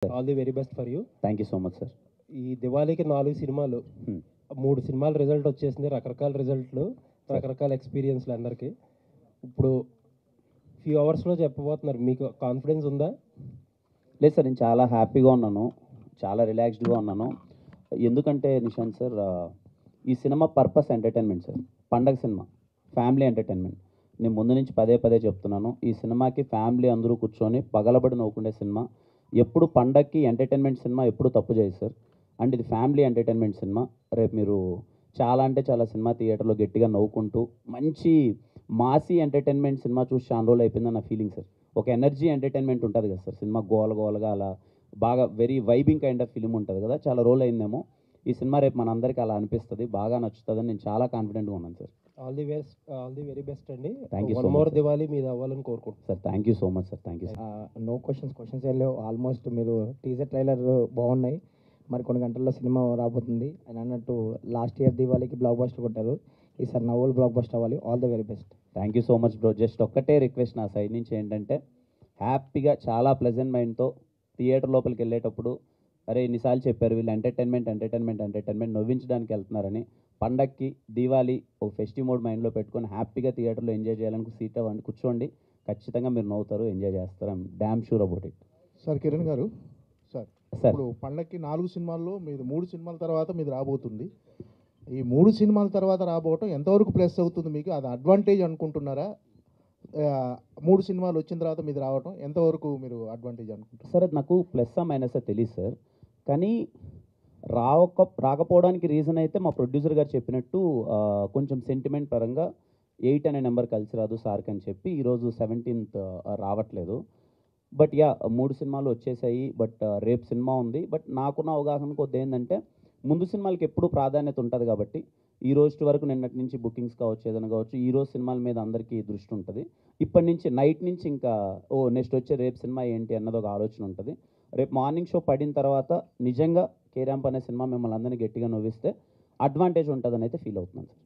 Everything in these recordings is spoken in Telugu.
All the very best for you. Thank you so much sir. ఈ దివాళీకి 4 సినిమాలు, 3 సినిమాల రిజల్ట్ వచ్చేసింది. రకరకాల రిజల్ట్లు, రకరకాల ఎక్స్పీరియన్స్లు అందరికీ. ఇప్పుడు ఫ్యూ అవర్స్లో చెప్పబోతున్నారు. మీకు కాన్ఫిడెన్స్ ఉందా? లేదు సార్, నేను చాలా హ్యాపీగా ఉన్నాను, చాలా రిలాక్స్డ్గా ఉన్నాను. ఎందుకంటే నిశాంత్ సార్, ఈ సినిమా పర్పస్ ఎంటర్టైన్మెంట్ సార్. పండగ సినిమా, ఫ్యామిలీ ఎంటర్టైన్మెంట్. నేను ముందు నుంచి పదే పదే చెప్తున్నాను, ఈ సినిమాకి ఫ్యామిలీ అందరూ కూర్చొని పగలబడి నవ్వుకునే సినిమా. ఎప్పుడు పండగకి ఎంటర్టైన్మెంట్ సినిమా ఎప్పుడు తప్పు చేయదు సార్. అండ్ ఇది ఫ్యామిలీ ఎంటర్టైన్మెంట్ సినిమా. రేపు మీరు చాలా అంటే చాలా సినిమా థియేటర్లో గట్టిగా నవ్వుకుంటూ మంచి మాసీ ఎంటర్టైన్మెంట్ సినిమా చూసి చాలా రోజులు అయిపోయిందని నా ఫీలింగ్ సార్. ఒక ఎనర్జీ ఎంటర్టైన్మెంట్ ఉంటుంది కదా సార్, సినిమా గోల గోలగా అలా బాగా very vibing kind of film ఉంటుంది కదా, చాలా రోజులు అయిందేమో. ఈ సినిమా రేపు మనందరికీ అలా అనిపిస్తుంది, బాగా నచ్చుతుందని నేను చాలా కాన్ఫిడెంట్గా ఉన్నాను sir. All the very best అండి. Thank you so one much, more sir. Diwali మీద అవ్వాలని కోరుకుంటున్నాను. Sir thank you so much sir, thank you sir. No questions ఏం లేవు. ఆల్మోస్ట్ మీరు టీజర్ ట్రైలర్ బాగున్నాయి, మరి కొన్ని గంటల్లో సినిమా రాబోతుంది. ఆయన అన్నట్టు లాస్ట్ ఇయర్ దీవాళీకి బ్లాక్ బస్టర్ కొట్టారు, ఈసారి నవ్వులు బ్లాక్ బస్టర్ అవ్వాలి. All the very best. Thank you so much bro. Just ఒక్కటే రిక్వెస్ట్ నా సైడ్ నుంచి ఏంటంటే, హ్యాపీగా చాలా ప్లెజెంట్ మైండ్తో థియేటర్ లోపలికి వెళ్ళేటప్పుడు, అరే ఇన్నిసార్లు చెప్పారు వీళ్ళు ఎంటర్టైన్మెంట్ నవ్వించడానికి వెళ్తున్నారని. పండక్కి దీవాళీ ఒక ఫెస్టివ్ మోడ్ మైండ్లో పెట్టుకొని హ్యాపీగా థియేటర్లో ఎంజాయ్ చేయాలని సీట్ అవ్వండి, కూర్చోండి. ఖచ్చితంగా మీరు నవ్వుతారు, ఎంజాయ్ చేస్తారు. I'm damn sure about it. Sir Kiran గారు, సార్ సార్ ఇప్పుడు పండక్కి 4 సినిమాల్లో మీది 3 సినిమాల తర్వాత మీది రాబోతుంది. ఈ 3 సినిమాల తర్వాత రాబోవటం ఎంతవరకు ప్లస్ అవుతుంది మీకు? అది అడ్వాంటేజ్ అనుకుంటున్నారా? 3 సినిమాలు వచ్చిన తర్వాత మీది రావటం ఎంతవరకు మీరు అడ్వాంటేజ్ అనుకుంటున్నారు? సార్ అది నాకు ప్లస్ మైనస్ తెలియదు సార్, కానీ రాకపోవడానికి రీజన్ అయితే మా ప్రొడ్యూసర్ గారు చెప్పినట్టు కొంచెం సెంటిమెంట్ పరంగా 8 అనే నెంబర్ కలిసి రాదు సార్కి అని చెప్పి ఈరోజు 17th రావట్లేదు. బట్ యా 3 సినిమాలు వచ్చేసాయి, బట్ రేపు సినిమా ఉంది. బట్ నాకున్న అవగాహన కొద్ది ఏంటంటే, ముందు సినిమాలకి ఎప్పుడు ప్రాధాన్యత ఉంటుంది కాబట్టి ఈ రోజు వరకు నిన్నటి నుంచి బుకింగ్స్ కావచ్చు, ఏదైనా కావచ్చు, ఈ రోజు సినిమాల మీద అందరికీ దృష్టి ఉంటుంది. ఇప్పటి నుంచి నైట్ నుంచి ఇంకా నెక్స్ట్ వచ్చే రేపు సినిమా ఏంటి అన్నది ఒక ఆలోచన ఉంటుంది. రేపు మార్నింగ్ షో పడిన తర్వాత నిజంగా కేరాంప్ అనే సినిమా మిమ్మల్ని అందరినీ గట్టిగా నవ్విస్తే అడ్వాంటేజ్ ఉంటుందని అయితే ఫీల్ అవుతున్నాను సార్.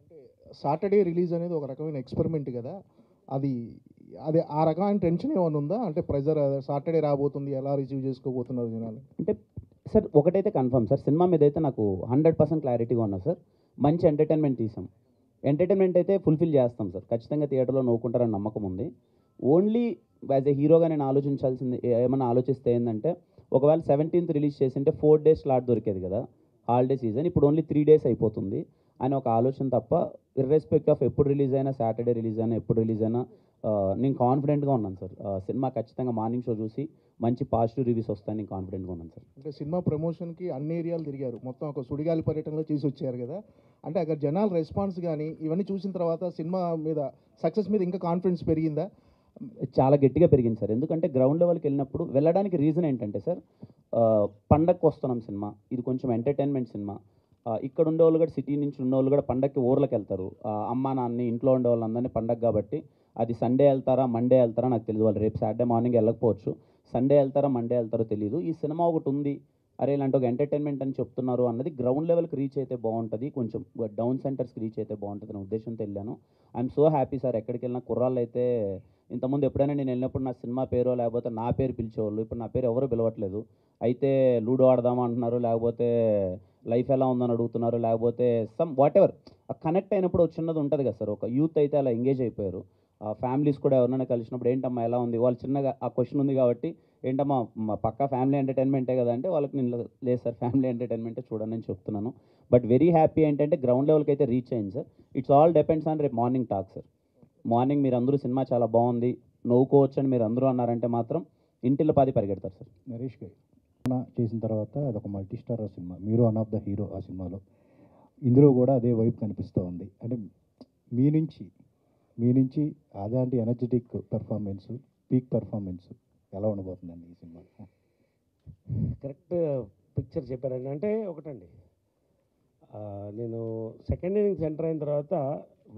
అంటే సాటర్డే రిలీజ్ అనేది ఒక రకమైన ఎక్స్పెరిమెంట్ కదా, అది అది ఆ రకమైన టెన్షన్ ఏమైనా ఉందా? అంటే ప్రెజర్, సాటర్డే రాబోతుంది, ఎలా రిసీవ్ చేసుకోబోతున్నారు జనాలు? అంటే సార్ ఒకటైతే కన్ఫర్మ్ సార్, సినిమా మీద అయితే నాకు 100% క్లారిటీగా ఉన్నా సార్. మంచి ఎంటర్టైన్మెంట్ తీసాం, ఎంటర్టైన్మెంట్ అయితే ఫుల్ఫిల్ చేస్తాం సార్. ఖచ్చితంగా థియేటర్లో నవ్వుకుంటారని నమ్మకం ఉంది. ఓన్లీ యాజ్ ఏ హీరోగా నేను ఆలోచించాల్సింది, ఏమన్నా ఆలోచిస్తే ఏంటంటే, ఒకవేళ 17th రిలీజ్ చేసింటే 4 days స్లాట్ దొరికేది కదా హాలిడే సీజన్, ఇప్పుడు ఓన్లీ 3 days అయిపోతుంది అని ఒక ఆలోచన తప్ప, ఇర్రెస్పెక్ట్ ఆఫ్ ఎప్పుడు రిలీజ్ అయినా, సాటర్డే రిలీజ్ అయినా, ఎప్పుడు రిలీజ్ అయినా నేను కాన్ఫిడెంట్గా ఉన్నాను సార్. సినిమా ఖచ్చితంగా మార్నింగ్ షో చూసి మంచి పాజిటివ్ రివ్యూస్ వస్తాయని నేను కాన్ఫిడెంట్గా ఉన్నాను సార్. అంటే సినిమా ప్రమోషన్కి అన్ని ఏరియాలు తిరిగారు, మొత్తం ఒక సుడిగాలి పర్యటనలో చేసి వచ్చారు కదా, అంటే అక్కడ జనాల రెస్పాన్స్ కానీ ఇవన్నీ చూసిన తర్వాత సినిమా మీద సక్సెస్ మీద ఇంకా కాన్ఫిడెన్స్ పెరిగిందా? చాలా గట్టిగా పెరిగింది సార్. ఎందుకంటే గ్రౌండ్ లెవెల్కి వెళ్ళినప్పుడు వెళ్ళడానికి రీజన్ ఏంటంటే సార్, పండగకి వస్తున్నాం సినిమా, ఇది కొంచెం ఎంటర్టైన్మెంట్ సినిమా. ఇక్కడ ఉండేవాళ్ళు కూడా, సిటీ నుంచి ఉండేవాళ్ళు కూడా పండగకి ఊర్లకు వెళ్తారు. అమ్మా నాన్నని, ఇంట్లో ఉండే వాళ్ళందరినీ పండగ కాబట్టి, అది సండే వెళ్తారా మండే వెళ్తారా నాకు తెలియదు. వాళ్ళు రేపు సాటర్డే మార్నింగ్ వెళ్ళకపోవచ్చు, సండే వెళ్తారా మండే వెళ్తారో తెలియదు. ఈ సినిమా ఒకటి ఉంది, అరే ఇలాంటి ఒక ఎంటర్టైన్మెంట్ అని చెప్తున్నారు అన్నది గ్రౌండ్ లెవెల్కి రీచ్ అయితే బాగుంటుంది, కొంచెం డౌన్ సెంటర్స్కి రీచ్ అయితే బాగుంటుంది అనే ఉద్దేశంతో వెళ్ళాను. I'm so happy sir. ఎక్కడికి వెళ్ళినా కుర్రాళ్ళు అయితే, ఇంతకుముందు ఎప్పుడైనా నేను వెళ్ళినప్పుడు నా సినిమా పేరో లేకపోతే నా పేరు పిలిచేవాళ్ళు, ఇప్పుడు నా పేరు ఎవరు పిలవట్లేదు. అయితే లూడో ఆడదామా అంటున్నారు, లేకపోతే లైఫ్ ఎలా ఉందని అడుగుతున్నారు, లేకపోతే సమ్ వాట్ ఎవర్. కనెక్ట్ అయినప్పుడు చిన్నది ఉంటుంది కదా సార్, ఒక యూత్ అయితే అలా ఎంగేజ్ అయిపోయారు. ఫ్యామిలీస్ కూడా ఎవరైనా కలిసినప్పుడు ఏంటమ్మా ఎలా ఉంది, వాళ్ళు చిన్నగా ఆ క్వశ్చన్ ఉంది కాబట్టి, ఏంటమ్మా మా పక్కా ఫ్యామిలీ ఎంటర్టైన్మెంటే కదా అంటే, వాళ్ళకి నేను లేదు సార్ ఫ్యామిలీ ఎంటర్టైన్మెంటే చూడండి అని చెప్తున్నాను. బట్ వెరీ హ్యాపీ ఏంటంటే గ్రౌండ్ లెవెల్కి అయితే రీచ్ అయింది sir. It's all depends on రేపు మార్నింగ్ టాక్ సార్. మార్నింగ్ మీరు అందరూ సినిమా చాలా బాగుంది, నవ్వుకోవచ్చు అని మీరు అందరూ అన్నారంటే మాత్రం ఇంటిలో 10 పరిగెడతారు సార్. నరేష్ గారు చేసిన తర్వాత అదొక మల్టీ స్టార్ సినిమా, మీరు వన్ ఆఫ్ ద హీరో ఆ సినిమాలో. ఇందులో కూడా అదే వైపు కనిపిస్తూ ఉంది. అంటే మీ నుంచి అలాంటి ఎనర్జెటిక్ పెర్ఫార్మెన్స్, పీక్ పెర్ఫార్మెన్స్ ఎలా ఉండబోతుందండి ఈ సినిమా? కరెక్ట్ పిక్చర్ చెప్పారండి. అంటే ఒకటండి, నేను సెకండ్ ఇన్నింగ్స్ ఎంటర్ అయిన తర్వాత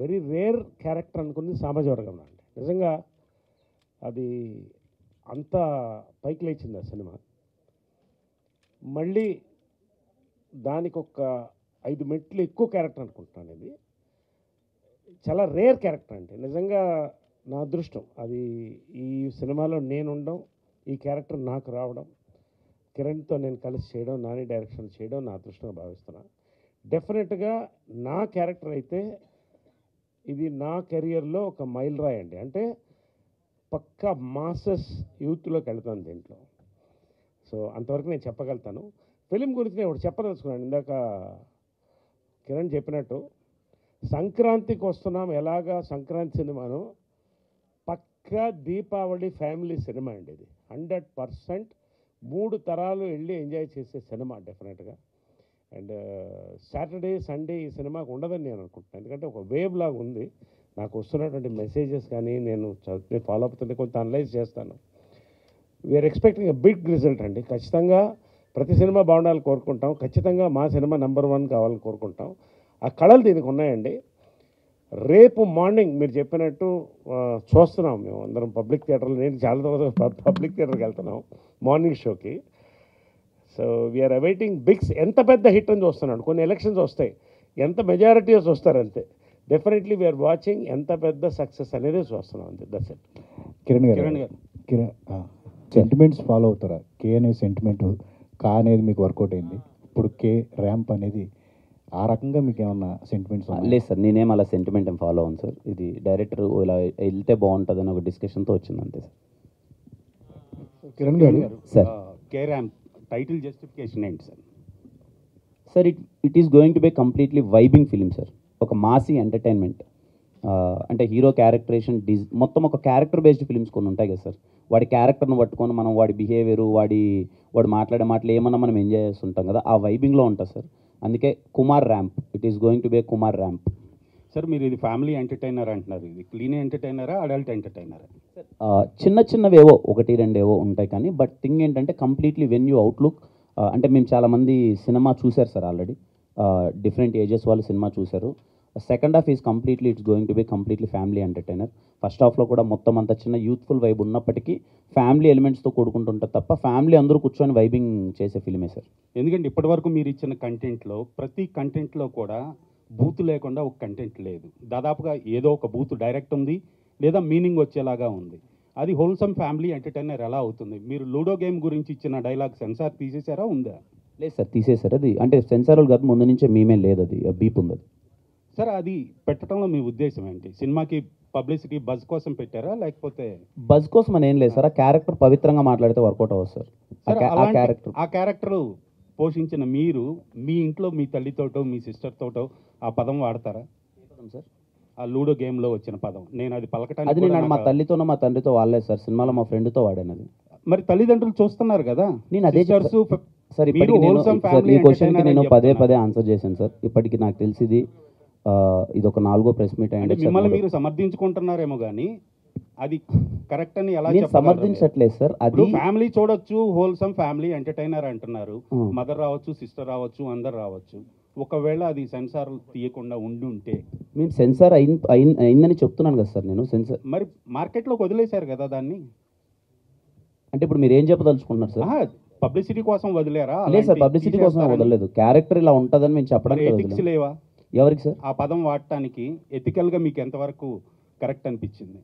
వెరీ రేర్ క్యారెక్టర్ అనుకుంది సామాజిక వర్గంలో అండి. నిజంగా అది అంత పైకి లేచింది ఆ సినిమా. మళ్ళీ దానికి ఒక 5 మెట్లు ఎక్కువ క్యారెక్టర్ అనుకుంటున్నాను. ఇది చాలా రేర్ క్యారెక్టర్ అండి. నిజంగా నా అదృష్టం అది, ఈ సినిమాలో నేను ఉండడం, ఈ క్యారెక్టర్ నాకు రావడం. కిరణ్తో నేను కలిసి చేయడం, నాని డైరెక్షన్ చేయడం నా అదృష్టంగా భావిస్తున్నాను. డెఫినెట్గా నా క్యారెక్టర్ అయితే ఇది నా కెరియర్లో ఒక మైల్ రాయి అండి. అంటే పక్కా మాసెస్ యూత్లోకి వెళ్తాను దీంట్లో. సో అంతవరకు నేను చెప్పగలుగుతాను. ఫిలిం గురించి నేను ఒకటి చెప్పదలుచుకున్నాను. ఇందాక కిరణ్ చెప్పినట్టు సంక్రాంతికి వస్తున్నాం, ఎలాగా సంక్రాంతి సినిమాను పక్కా దీపావళి ఫ్యామిలీ సినిమా అండి. ఇది 100% 3 తరాలు వెళ్ళి ఎంజాయ్ చేసే సినిమా డెఫినెట్గా. అండ్ సాటర్డే సండే ఈ సినిమాకు ఉండదని నేను అనుకుంటున్నాను. ఎందుకంటే ఒక వేవ్ లాగా ఉంది. నాకు వస్తున్నటువంటి మెసేజెస్ కానీ నేను ఫాలో అవుతుంటే కొంత అనలైజ్ చేస్తాను. We're expecting a big result అండి. ఖచ్చితంగా ప్రతి సినిమా బాగుండాలని కోరుకుంటాం. ఖచ్చితంగా మా సినిమా నెంబర్ 1 కావాలని కోరుకుంటాం. ఆ కళలు దీనికి ఉన్నాయండి. రేపు మార్నింగ్ మీరు చెప్పినట్టు చూస్తున్నాం మేము అందరం పబ్లిక్ థియేటర్లో. నేను చాలా తర్వాత పబ్లిక్ థియేటర్కి వెళ్తున్నాం మార్నింగ్ షోకి. So we're awaiting bigs. ఎంత పెద్ద హిట్ అని చూస్తున్నాను. కొన్ని ఎలక్షన్స్ వస్తాయి, ఎంత మెజారిటీస్ వస్తారు అంతే. డెఫినెట్లీ వీఆర్ వాచింగ్ ఎంత పెద్ద సక్సెస్ అనేది చూస్తున్నాం అంతే. That's it. కిరణ్ గారు సెంటిమెంట్స్ ఫాలో అవుతారా? కే అనే సెంటిమెంట్, కా అనేది మీకు వర్కౌట్ అయింది. ఇప్పుడు కే ర్యాంప్ అనేది ఆ రకంగా మీకు ఏమన్నా సెంటిమెంట్స్? లేదు సార్, నేనేం అలా సెంటిమెంట్ ఏం ఫాలో అవును సార్. ఇది డైరెక్టర్ ఇలా వెళ్తే బాగుంటుందని ఒక డిస్కషన్తో వచ్చింది అంతే సార్. కిరణ్ గారు sir, K ramp title justification ఏంటి sir? Sir it is going to be completely vibing film sir. ఒక మాసీ ఎంటర్టైన్మెంట్. అంటే హీరో క్యారెక్టరేషన్ మొత్తం ఒక క్యారెక్టర్ బేస్డ్ ఫిలిమ్స్ కొన్ని ఉంటాయి కదా సార్. వాడి క్యారెక్టర్ను పట్టుకొని మనం వాడి బిహేవియర్, వాడు మాట్లాడే మాటలు ఏమన్నా మనం ఎంజాయ్ చేస్తుంటాం కదా, ఆ వైబింగ్లో ఉంటుంది సార్. అందుకే Kumar ramp, it is going to B Kumar ramp. Sir మీరు ఇది ఫ్యామిలీ ఎంటర్టైనర్ అంటున్నారు, ఇది క్లీన్ ఎంటర్టైనరా అడల్ట్ ఎంటర్టైనరా? చిన్నవేవో 1-2 ఉంటాయి కానీ బట్ థింగ్ ఏంటంటే కంప్లీట్లీ వెన్ యూ అవుట్లుక్. అంటే మేము చాలామంది సినిమా చూశారు సార్ ఆల్రెడీ. డిఫరెంట్ ఏజెస్ వాళ్ళు సినిమా చూశారు. Second half is completely it's going to be completely family entertainer. First హాఫ్లో కూడా మొత్తం అంతా చిన్న యూత్ఫుల్ వైబ్ ఉన్నప్పటికీ ఫ్యామిలీ ఎలిమెంట్స్తో కూడుకుంటుంటుంది తప్ప ఫ్యామిలీ అందరూ కూర్చొని వైబింగ్ చేసే ఫిలిమే సార్. ఎందుకంటే ఇప్పటివరకు మీరు ఇచ్చిన కంటెంట్లో ప్రతి కంటెంట్లో కూడా బూత్ లేకుండా ఒక కంటెంట్ లేదు. దాదాపుగా ఏదో ఒక బూత్ డైరెక్ట్ ఉంది లేదా మీనింగ్ వచ్చేలాగా ఉంది. అది హోల్సమ్ ఫ్యామిలీ ఎంటర్టైనర్ ఎలా అవుతుంది? మీరు లూడో గేమ్ గురించి ఇచ్చిన డైలాగ్ సెన్సార్ తీసేసారా, ఉందా? లేదు సార్, తీసేశారు. అది అంటే సెన్సార్ కాదు, ముందు నుంచే మేమే లేదు, అది బీప్ ఉంది. సార్ అది పెట్టడంలో మీ ఉద్దేశం ఏంటి? సినిమాకి పబ్లిసిటీ బజ్ కోసం పెట్టారా లేకపోతే? బజ్ కోసం అని ఏం లేదు సార్. ఆ క్యారెక్టర్ పవిత్రంగా మాట్లాడితే వర్కౌట్ అవ్వదు సార్. ఆ క్యారెక్టర్ పోషించిన మీరు మీ ఇంట్లో మీ తల్లితోటో మీ సిస్టర్ తోటో ఆ పదం వాడతారా సార్? ఆ లూడో గేమ్లో వచ్చిన పదం నేను అది పలకటానికి అది నేను మా తల్లితోనో మా తండ్రితో వాడలేదు సార్. సినిమాలో మా ఫ్రెండ్తో వాడాను అది. మరి తల్లిదండ్రులు చూస్తున్నారు కదా. నేను అదే సార్. మీరు ఈ క్వశ్చన్కి నేను పదే ఆన్సర్ చేశాను సార్. ఇప్పటికి నాకు తెలిసింది ఇది ఒక 4వ ప్రెస్ మీట్ అంటే మిమ్మల్ని మీరు సమర్థించుకుంటున్నారేమో కానీ అది కరెక్ట్ అని ఎలా నేను సమర్థించట్లేదు సార్. అది ఫ్యామిలీ చూడొచ్చు, హోల్సమ్ ఫ్యామిలీ ఎంటర్టైనర్ అంటున్నారు. మదర్ రావచ్చు, సిస్టర్ రావచ్చు, అందరు రావచ్చు. ఒకవేళ అది సెన్సార్ తీయకుండా ఉండుంటే మేము సెన్సార్ అయిందని చెప్తున్నాను కదా సార్. నేను సెన్సార్ మరి మార్కెట్లోకి వదిలేశారు కదా దాన్ని. అంటే ఇప్పుడు మీరు ఏం చెప్పదలుచుకుంటున్నారు సార్? పబ్లిసిటీ కోసం వదిలేరా? లేదు సార్, పబ్లిసిటీ కోసం వదలలేదు. క్యారెక్టర్ ఇలా ఉంటుందని మేము చెప్పడానికి ఎథిక్స్ లేవా ఎవరికి సార్? ఆ పదం వాడటానికి ఎథికల్గా మీకు ఎంతవరకు కరెక్ట్ అనిపించింది?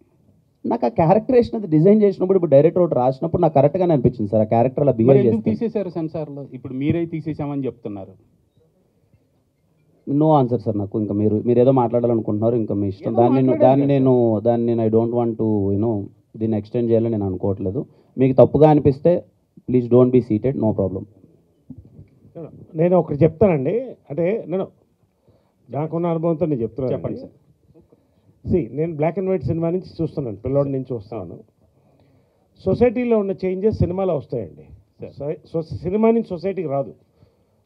నాకు ఆ క్యారెక్టరేషన్ అది డిజైన్ చేసినప్పుడు, ఇప్పుడు డైరెక్టర్ ఒకటి రాసినప్పుడు నాకు కరెక్ట్గానే అనిపించింది సార్. ఆ క్యారెక్టర్ అలా బిహేవ్ చేసి తీసేశారు సెన్సార్లో. ఇప్పుడు మీరే తీసేసామని చెప్తున్నారు. నో ఆన్సర్ సార్ నాకు. ఇంకా మీరు ఏదో మాట్లాడాలనుకుంటున్నారు, ఇంకా మీ ఇష్టం. దాన్ని నేను ఐ డోంట్ వాంట్ టు దీన్ని ఎక్స్టెండ్ చేయాలని నేను అనుకోవట్లేదు. మీకు తప్పుగా అనిపిస్తే please don't be seated, no problem. నేను ఒకటి చెప్తానండి. అంటే నాకున్న అనుభవంతో నేను చెప్తున్నాను. చెప్పండి సార్. నేను బ్లాక్ అండ్ వైట్ సినిమా నుంచి చూస్తున్నాను, పిల్లోడి నుంచి చూస్తున్నాను. సొసైటీలో ఉన్న చేంజెస్ సినిమాలో వస్తాయండి. సినిమా నుంచి సొసైటీకి రాదు,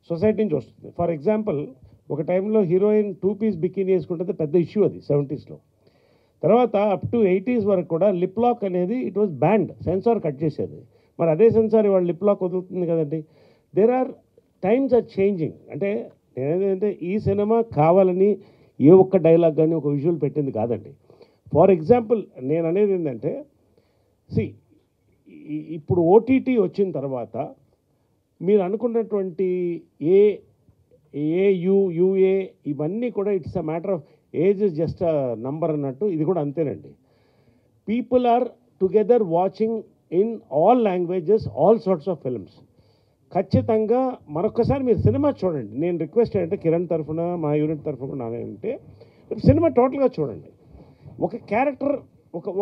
సొసైటీ నుంచి వస్తుంది. ఫర్ ఎగ్జాంపుల్, ఒక టైంలో హీరోయిన్ 2 పీస్ బికినీ వేసుకుంటే పెద్ద ఇష్యూ అది 70s. తర్వాత అప్ టు 80s వరకు కూడా లిప్ లాక్ అనేది it was banned. Censor cut చేసేది. మరి అదే సెన్సార్ ఇవాళ లిప్ లాక్ వదులుతుంది కదండి. There are times are changing. అంటే నేనేంటంటే ఈ సినిమా కావాలని ఏ ఒక్క డైలాగ్ కానీ ఒక విజువల్ పెట్టింది కాదండి. ఫర్ ఎగ్జాంపుల్ నేను అనేది ఏంటంటే, ఇప్పుడు ఓటీటీ వచ్చిన తర్వాత మీరు అనుకున్నటువంటి యూఏ ఇవన్నీ కూడా it's a matter of age is just a number అన్నట్టు ఇది కూడా అంతేనండి. People are together watching in all languages all sorts of films. ఖచ్చితంగా మరొకసారి మీరు సినిమా చూడండి. నేను రిక్వెస్ట్ ఏంటంటే కిరణ్ తరఫున మా యూనిట్ తరఫున నానంటే సినిమా టోటల్గా చూడండి. ఒక క్యారెక్టర్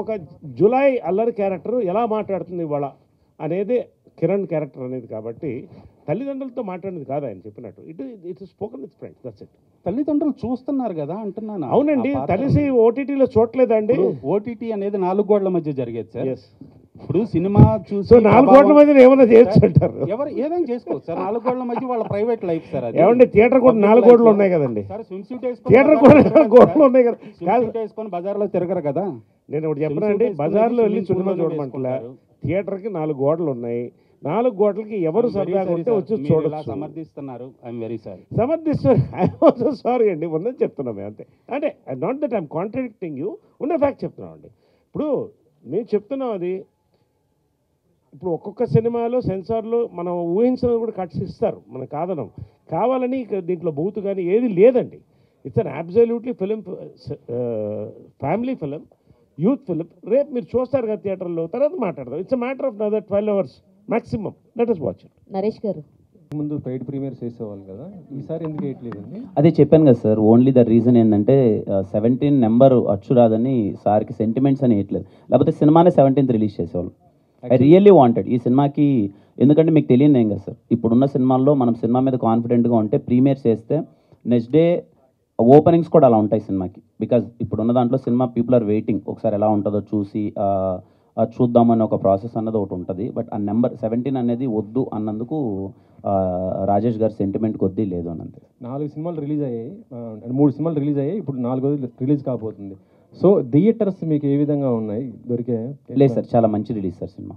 ఒక జులై అల్లరి క్యారెక్టర్ ఎలా మాట్లాడుతుంది ఇవాళ అనేది కిరణ్ క్యారెక్టర్ అనేది. కాబట్టి తల్లిదండ్రులతో మాట్లాడేది కాదు ఆయన చెప్పినట్టు. It spoken with friends, that's it. తల్లిదండ్రులు చూస్తున్నారు కదా అంటున్నాను. అవునండి, తెలిసి ఓటీటీలో చూడలేదండి. ఓటీటీ అనేది 4 గోడల మధ్య జరిగేది సార్. ఎస్. ఇప్పుడు సినిమా చూసి సో 4 కోట్ల మధ్య ఏమైనా చేయొచ్చు అంటారు. ఎవరు ఏదైనా చేసుకోవచ్చు సార్. 4 గోడల మధ్య వాళ్ళ ప్రైవేట్ లైఫ్ సార్. అది ఏమండి, థియేటర్ కూడా 4 కోట్లు ఉన్నాయి కదండి. సార్ స్విమ్ సూట్ థియేటర్ కూడా 4 కోట్లు ఉన్నాయి కదా. వేసుకొని బజార్లో తిరగరు కదా. నేను ఒకటి చెప్పనండి, బజార్లో వెళ్ళి సినిమా చూడమంటలే. థియేటర్కి 4 గోడలు ఉన్నాయి. 4 గోడలకి ఎవరు సరదాగా ఉంటే వచ్చి చూడొచ్చు. సమర్థిస్తున్నారు. I'm very sorry. సమర్థిస్తారు. ఐఎమ్ ఆల్సో సారీ అండి, ఉన్నది చెప్తున్నాం అంతే. అంటే not that I'm contradicting you, ఉన్న ఫ్యాక్ట్ చెప్తున్నాం అండి. ఇప్పుడు మేము చెప్తున్నాం అది. ఇప్పుడు ఒక్కొక్క సినిమాలో సెన్సార్లో మనం ఊహించినది కూడా కట్స్ ఇస్తారు, మనం కాదనం. కావాలని దీంట్లో బూతు కానీ ఏది లేదండి. It's an absolutely film, family film, youth film. రేపు మీరు చూస్తారు కదా థియేటర్లో, తర్వాత మాట్లాడదాం. It's a matter of another 12 hours maximum. Let us watch it. Naresh గారు, ముందు పెయిడ్ ప్రీమియర్స్ చేసేవాళ్ళు కదా, ఈసారి ఎందుకు వేయట్లేదండి? అదే చెప్పాను కదా సార్, ఓన్లీ ద రీజన్ ఏంటంటే 17 నెంబర్ అచ్చు రాదని సార్కి సెంటిమెంట్స్ అని వేయట్లేదు. లేకపోతే సినిమానే 17th రిలీజ్ చేసేవాళ్ళు. ఐ రియల్లీ వాంటెడ్ ఈ సినిమాకి. ఎందుకంటే మీకు తెలియదు ఏం కదా సార్, ఇప్పుడున్న సినిమాల్లో మనం సినిమా మీద కాన్ఫిడెంట్గా ఉంటే ప్రీమియర్స్ చేస్తే నెక్స్ట్ డే ఓపెనింగ్స్ కూడా అలా ఉంటాయి సినిమాకి. బికాజ్ ఇప్పుడున్న దాంట్లో సినిమా పీపుల్ ఆర్ వెయిటింగ్, ఒకసారి ఎలా ఉంటుందో చూసి చూద్దామని ఒక ప్రాసెస్ అన్నది ఒకటి ఉంటుంది. బట్ ఆ నెంబర్ 17 అనేది వద్దు అన్నందుకు రాజేష్ గారి సెంటిమెంట్ కొద్దీ లేదు అని అంతే. 4 సినిమాలు రిలీజ్ అయ్యాయి, 3 సినిమాలు రిలీజ్ అయ్యాయి, ఇప్పుడు 4వ రిలీజ్ కాబోతుంది. సో థియేటర్స్ మీకు ఏ విధంగా ఉన్నాయి, దొరికే? లేదు సార్, చాలా మంచి రిలీజ్ సార్ సినిమా,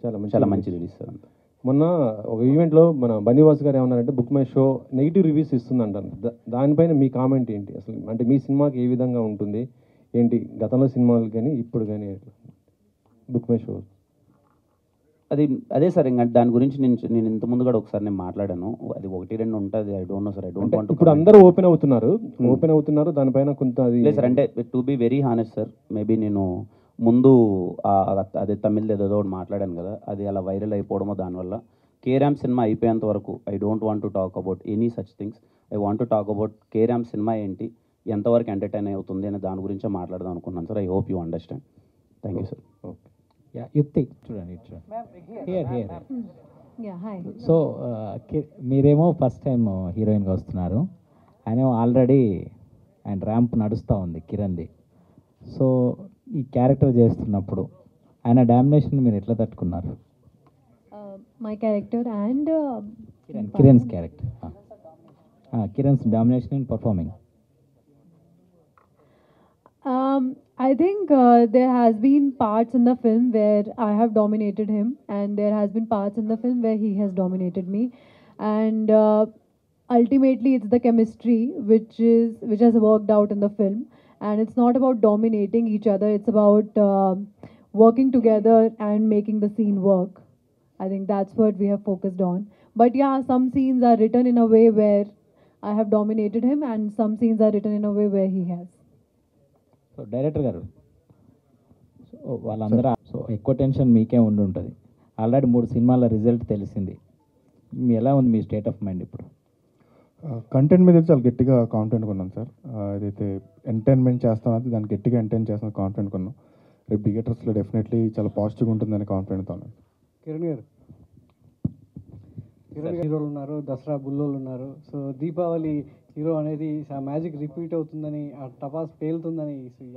చాలా మంచి రిలీజ్. Release sir. మొన్న ఒక ఈవెంట్లో మన బన్నీవాస్ గారు ఏమన్నారంటే BookMyShow negative reviews ఇస్తుందంటారు. దానిపైన మీ కామెంట్ ఏంటి అసలు? అంటే మీ సినిమాకి ఏ విధంగా ఉంటుంది ఏంటి, గతంలో సినిమాలు కానీ ఇప్పుడు కానీ బుక్ మై షో? అదే సార్, ఇంకా దాని గురించి నేను ఇంత ముందు కూడా ఒకసారి నేను మాట్లాడాను. అది 1-2 ఉంటుంది. I don't know sir, I don't want. ఇప్పుడు అందరూ ఓపెన్ అవుతున్నారు దానిపైన కొంత అది లేదు సార్. అంటే to be very honest sir, maybe నేను ముందు అదే తమిళ్ ఏదో ఒకటి మాట్లాడాను కదా, అది అలా వైరల్ అయిపోవడమో దానివల్ల కేరామ్ సినిమా అయిపోయేంత వరకు I don't want to talk about any such things. I want to talk about carrom cinema ఏంటి, ఎంతవరకు ఎంటర్టైన్ అవుతుంది అనే దాని గురించే మాట్లాడదాం అనుకున్నాను sir. I hope you understand. Thank you sir. Okay. యుక్తి చూడండి, హియర్. Yeah hi. సో మీరేమో ఫస్ట్ టైం హీరోయిన్గా వస్తున్నారు, ఆయన ఆల్రెడీ ఆయన ర్యాంప్ నడుస్తూ ఉంది కిరణ్ది. సో ఈ క్యారెక్టర్ చేస్తున్నప్పుడు ఆయన డామినేషన్ మీరు ఎట్లా తట్టుకున్నారు? My character and Kiran's character, Kiran's domination in performing. I think there has been parts in the film where I have dominated him, and there has been parts in the film where he has dominated me, and ultimately it's the chemistry which has worked out in the film, and it's not about dominating each other, it's about working together and making the scene work. I think that's what we have focused on. But yeah, some scenes are written in a way where I have dominated him, and some scenes are written in a way where he has. So director గారు, సో వాళ్ళందరూ సో ఎక్కువ టెన్షన్ మీకే ఉండి ఉంటుంది. ఆల్రెడీ 3 సినిమాల రిజల్ట్ తెలిసింది. ఎలా ఉంది మీ స్టేట్ ఆఫ్ మైండ్ ఇప్పుడు? కంటెంట్ మీద చాలా గట్టిగా కాన్ఫిడెంట్గా ఉన్నాను సార్. ఏదైతే ఎంటర్టైన్మెంట్ చేస్తామో దాన్ని గట్టిగా ఎంటర్టైన్ చేస్తామో కాన్ఫిడెంట్గా ఉన్నాం. రేపు థియేటర్స్లో డెఫినెట్లీ చాలా పాజిటివ్గా ఉంటుందని కాన్ఫిడెంట్తో ఉన్నాను. కిరణ్ గారు హీరోలు ఉన్నారు, దసరా బుల్లోలు ఉన్నారు. సో దీపావళి హీరో అనేది మ్యాజిక్ రిపీట్ అవుతుందని, ఆ టపాస్ పేలుతుందని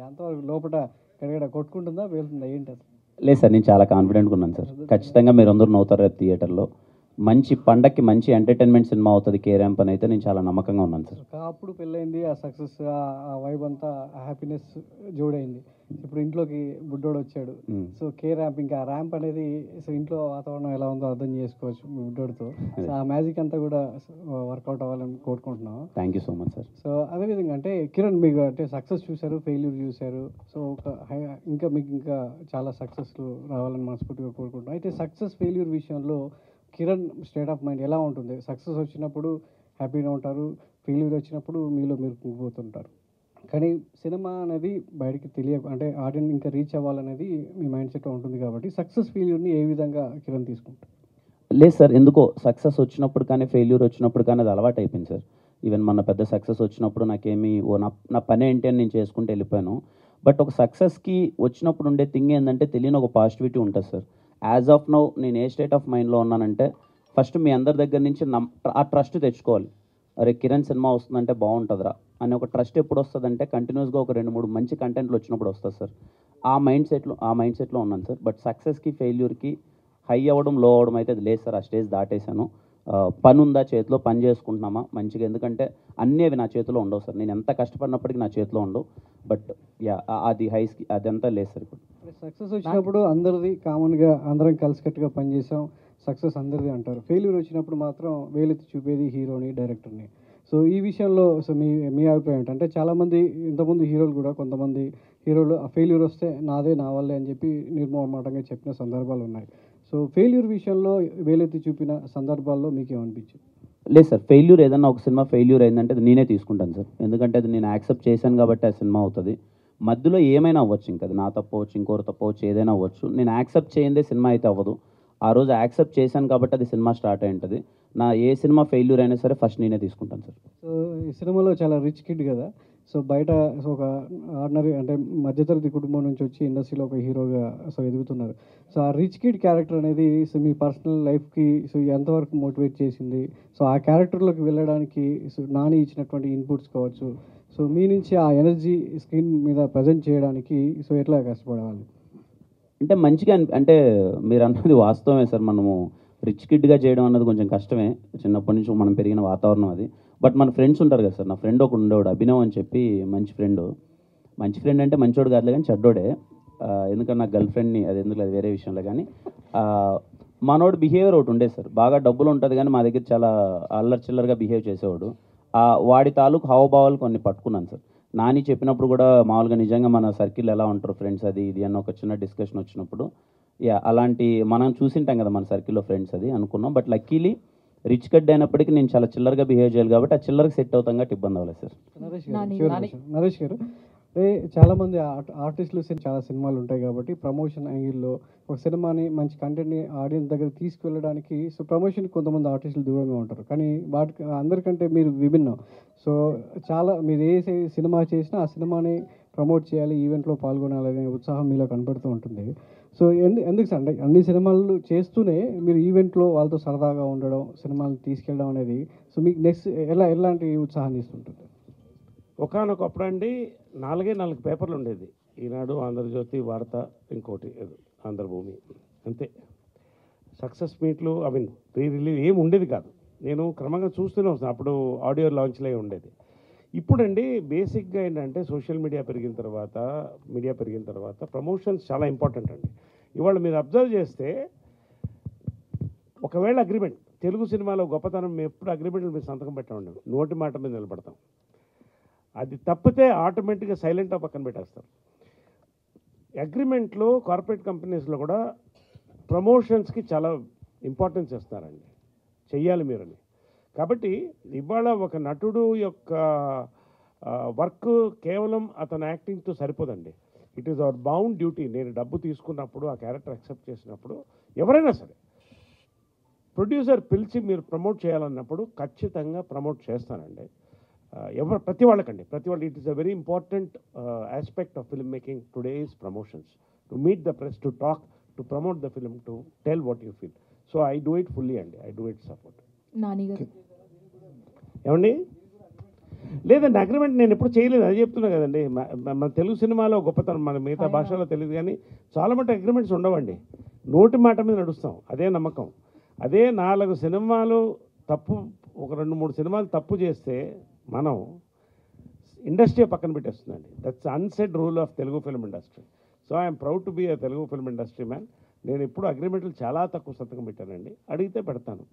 ఎంతవరకు లోపల గడగడ కొట్టుకుంటుందా, పేలుతుందా, ఏంటి అసలు? లేదు సార్, నేను చాలా కాన్ఫిడెంట్గా ఉన్నాను సార్. ఖచ్చితంగా మీరు అందరూ నవ్వుతారు రేపు థియేటర్లో. మంచి పండక్కి మంచి ఎంటర్టైన్మెంట్ సినిమా అవుతుంది కే ర్యాంప్ అని అయితే నేను చాలా నమ్మకంగా ఉన్నాను సార్. అప్పుడు పెళ్ళైంది, ఆ సక్సెస్, ఆ వైబ్ అంతా, ఆ హ్యాపీనెస్ జోడైంది. ఇప్పుడు ఇంట్లోకి బుడ్డోడు వచ్చాడు. సో కే ర్యాంప్, ఇంకా ర్యాంప్ అనేది సో ఇంట్లో వాతావరణం ఎలా ఉందో అర్థం చేసుకోవచ్చు మీ బుడ్డోడితో. సో ఆ మ్యాజిక్ అంతా కూడా వర్కౌట్ అవ్వాలని కోరుకుంటున్నాం. Thank you so much sir. So అదేవిధంగా అంటే కిరణ్ మీకు అంటే సక్సెస్ చూశారు, ఫెయిల్యూర్ చూశారు. సో ఇంకా మీకు ఇంకా చాలా సక్సెస్లు రావాలని మనస్ఫూర్తిగా కోరుకుంటున్నాం. అయితే సక్సెస్ ఫెయిల్యూర్ విషయంలో కిరణ్ స్టేట్ ఆఫ్ మైండ్ ఎలా ఉంటుంది? సక్సెస్ వచ్చినప్పుడు హ్యాపీగా ఉంటారు, ఫెయిల్యూర్ వచ్చినప్పుడు మీలో మీరు కుంగిపోతుంటారు. కానీ సినిమా అనేది బయటికి అంటే ఆడియన్స్ ఇంకా రీచ్ అవ్వాలనేది మీ మైండ్ సెట్ ఉంటుంది. కాబట్టి సక్సెస్ ఫెయిల్యూర్ని ఏ విధంగా కిరణ్ తీసుకుంటారు? లేదు సార్, ఎందుకో సక్సెస్ వచ్చినప్పుడు కానీ ఫెయిల్యూర్ వచ్చినప్పుడు కానీ అది అలవాటు అయిపోయింది సార్. ఈవెన్ మన పెద్ద సక్సెస్ వచ్చినప్పుడు నాకేమి నా పని ఏంటి అని నేను చేసుకుంటూ వెళ్ళిపోయాను. బట్ ఒక సక్సెస్కి వచ్చినప్పుడు ఉండే థింగ్ ఏంటంటే తెలియని ఒక పాజిటివిటీ ఉంటుంది సార్. యాజ్ ఆఫ్ నౌ నేను ఏ స్టేట్ ఆఫ్ మైండ్లో ఉన్నానంటే ఫస్ట్ మీ అందరి దగ్గర నుంచి ఆ ట్రస్ట్ తెచ్చుకోవాలి. అరే కిరణ్ సినిమా వస్తుందంటే బాగుంటుందిరా అని ఒక ట్రస్ట్ ఎప్పుడు వస్తుందంటే కంటిన్యూస్గా ఒక 2-3 మంచి కంటెంట్లు వచ్చినప్పుడు వస్తుంది సార్. ఆ మైండ్ సెట్లో ఉన్నాను సార్. బట్ సక్సెస్కి ఫెయిల్యూర్కి హై అవ్వడం లో అవ్వడం అయితే అది లేదు సార్. ఆ స్టేజ్ దాటేశాను. పని ఉందా చేతిలో, పని చేసుకుంటున్నామా మంచిగా, ఎందుకంటే అన్నీ అవి నా చేతిలో ఉండవు సార్. నేను ఎంత కష్టపడినప్పటికీ నా చేతిలో ఉండవు. బట్ యా అది హైస్కి అదంతా లేదు సార్. ఇప్పుడు సక్సెస్ వచ్చినప్పుడు అందరిది కామన్గా అందరం కలిసికట్టుగా పనిచేసాం, సక్సెస్ అందరిది అంటారు. ఫెయిల్యూర్ వచ్చినప్పుడు మాత్రం వేలెత్తి చూపేది హీరోని, డైరెక్టర్ని. సో ఈ విషయంలో సో మీ అభిప్రాయం ఏంటంటే చాలామంది ఇంతకుముందు హీరోలు కూడా కొంతమంది హీరోలు ఆ ఫెయిల్యూర్ వస్తే నా వల్లే అని చెప్పి నిర్మోహమాటంగా చెప్పిన సందర్భాలు ఉన్నాయి. సో ఫెయిల్యూర్ విషయంలో వేలెత్తి చూపిన సందర్భాల్లో మీకు ఏమనిపించింది? లేదు సార్, ఫెయిల్యూర్ ఏదన్నా ఒక సినిమా ఫెయిల్యూర్ అయిందంటే అది నేనే తీసుకుంటాను సార్. ఎందుకంటే అది నేను యాక్సెప్ట్ చేశాను కాబట్టి ఆ సినిమా అవుతుంది. మధ్యలో ఏమైనా అవ్వచ్చు, ఇంకా అది నా తప్పు అవ్వచ్చు, ఇంకోరు తప్పు అవ్వచ్చు, ఏదైనా అవ్వచ్చు. నేను యాక్సెప్ట్ చేయందే సినిమా అయితే అవ్వదు. ఆ రోజు యాక్సెప్ట్ చేశాను కాబట్టి అది సినిమా స్టార్ట్ అయి ఉంటుంది. నా ఏ సినిమా ఫెయిల్యూర్ అయినా సరే ఫస్ట్ నేనే తీసుకుంటాను సార్. సో ఈ సినిమాలో చాలా రిచ్ కిడ్ కదా, సో బయట ఒక ఆర్డినరీ అంటే మధ్యతరగతి కుటుంబం నుంచి వచ్చి ఇండస్ట్రీలో ఒక హీరోగా సో ఎదుగుతున్నారు. సో ఆ రిచ్ కిడ్ క్యారెక్టర్ అనేది సో మీ పర్సనల్ లైఫ్కి సో ఎంతవరకు మోటివేట్ చేసింది? సో ఆ క్యారెక్టర్లోకి వెళ్ళడానికి సో నాని ఇచ్చినటువంటి ఇన్పుట్స్ కావచ్చు, సో మీ నుంచి ఆ ఎనర్జీ స్క్రీన్ మీద ప్రజెంట్ చేయడానికి సో ఎట్లా కష్టపడేవాళ్ళు? అంటే మంచిగా అంటే మీరు అన్నది వాస్తవమే సార్. మనము రిచ్ కిడ్గా చేయడం అన్నది కొంచెం కష్టమే, చిన్నప్పటి నుంచి మనం పెరిగిన వాతావరణం అది. బట్ మన ఫ్రెండ్స్ ఉంటారు కదా సార్. నా ఫ్రెండ్ ఒకడు ఉండేవాడు, అభినవ్ అని చెప్పి, మంచి ఫ్రెండ్ అంటే మంచోడు కాదులే కానీ చెడ్డోడే. ఎందుకంటే నా గర్ల్ ఫ్రెండ్ని అది ఎందుకు అది వేరే విషయంలో. కానీ మనోడు బిహేవియర్ ఒకటి ఉండేది సార్. బాగా డబ్బులు ఉంటుంది కానీ మా దగ్గర చాలా అల్లరి చిల్లరగా బిహేవ్ చేసేవాడు. వాడి తాలూకు హావభావాలు కొన్ని పట్టుకున్నాను సార్. నాని చెప్పినప్పుడు కూడా మామూలుగా నిజంగా మన సర్కిల్ ఎలా ఉంటారు ఫ్రెండ్స్ అది ఇది అన్న ఒక చిన్న డిస్కషన్ వచ్చినప్పుడు అలాంటి మనం చూసింటాం కదా మన సర్కిల్లో ఫ్రెండ్స్ అది అనుకున్నాం. బట్ లక్కీలీ రిచ్ కడ్ అయినప్పటికీ నేను చాలా చిల్లరగా బిహేవ్ చేయాలి కాబట్టి ఆ చిల్లరకి సెట్ అవుతాం కాబట్టి ఇబ్బంది అవ్వలేదు సార్. నరేష్ గారు, చాలామంది ఆర్టిస్టులు చాలా సినిమాలు ఉంటాయి కాబట్టి ప్రమోషన్ యాంగిల్లో ఒక సినిమాని మంచి కంటెంట్ని ఆడియన్స్ దగ్గర తీసుకువెళ్ళడానికి సో ప్రమోషన్ కొంతమంది ఆర్టిస్టులు దూరంగా ఉంటారు. కానీ వాటికి అందరికంటే మీరు విభిన్నం. సో మీరు ఏ సినిమా చేసినా ఆ సినిమాని ప్రమోట్ చేయాలి, ఈవెంట్లో పాల్గొనాలనే ఉత్సాహం మీలో కనపడుతూ ఉంటుంది. సో ఎందుకు సార్, అంటే అన్ని సినిమాలు చేస్తూనే మీరు ఈవెంట్లో వాళ్ళతో సరదాగా ఉండడం, సినిమాలు తీసుకెళ్ళడం అనేది సో మీకు నెక్స్ట్ ఎలాంటి ఉత్సాహాన్ని ఇస్తుంటుంది? ఒకనొకప్పుడు అండి 4 పేపర్లు ఉండేది. ఈనాడు, ఆంధ్రజ్యోతి, వార్త, ఇంకోటి ఆంధ్రభూమి, అంతే. సక్సెస్ మీట్లు ప్రీ రిలీజ్ ఏమి ఉండేది కాదు. నేను క్రమంగా చూస్తూనే వస్తాను. అప్పుడు ఆడియో లాంచ్లే ఉండేది. ఇప్పుడండి బేసిక్గా ఏంటంటే సోషల్ మీడియా పెరిగిన తర్వాత ప్రమోషన్స్ చాలా ఇంపార్టెంట్ అండి. ఇవాళ మీరు అబ్జర్వ్ చేస్తే ఒకవేళ అగ్రిమెంట్, తెలుగు సినిమాలో గొప్పతనం మేము ఎప్పుడు అగ్రిమెంట్లు మీరు సంతకం పెట్టండి, నోటి మాట మీద నిలబడతాం. అది తప్పితే ఆటోమేటిక్గా సైలెంట్గా పక్కన పెట్టేస్తారు. అగ్రిమెంట్లో కార్పొరేట్ కంపెనీస్లో కూడా ప్రమోషన్స్కి చాలా ఇంపార్టెన్స్ ఇస్తారండి, చెయ్యాలి మీరని. కాబట్టి ఇవాళ ఒక నటుడు యొక్క వర్క్ కేవలం అతని యాక్టింగ్తో సరిపోదండి. It is our bound duty. నేను డబ్బు తీసుకున్నప్పుడు, ఆ క్యారెక్టర్ యాక్సెప్ట్ చేసినప్పుడు, ఎవరైనా సరే ప్రొడ్యూసర్ పిలిచి మీరు ప్రమోట్ చేయాలన్నప్పుడు ఖచ్చితంగా ప్రమోట్ చేస్తానండి. ప్రతి వాళ్ళకండి, it is a very important aspect of film making today is promotions. To meet the press, to talk, to promote the film, to tell what you feel. So I do it fully అండి, ఐ డూ ఇట్ సపోర్ట్. ఏమండి? లేదండి, అగ్రిమెంట్ నేను ఎప్పుడు చేయలేదు, అది చెప్తున్నా కదండి. మన తెలుగు సినిమాలో గొప్పతనం, మన మిగతా భాషలో తెలియదు కానీ చాలా మటుకు అగ్రిమెంట్స్ ఉండవండి. నోటి మాట మీద నడుస్తాం, అదే నమ్మకం. అదే 4 సినిమాలు తప్పు, ఒక 2-3 సినిమాలు తప్పు చేస్తే మనం ఇండస్ట్రీ పక్కన పెట్టేస్తుందండి. That's unsaid rule of Telugu film industry. So I'm proud to be a Telugu film industry man. నేను ఎప్పుడు అగ్రిమెంట్లు చాలా తక్కువ సంతకం పెట్టానండి, అడిగితే పెడతాను.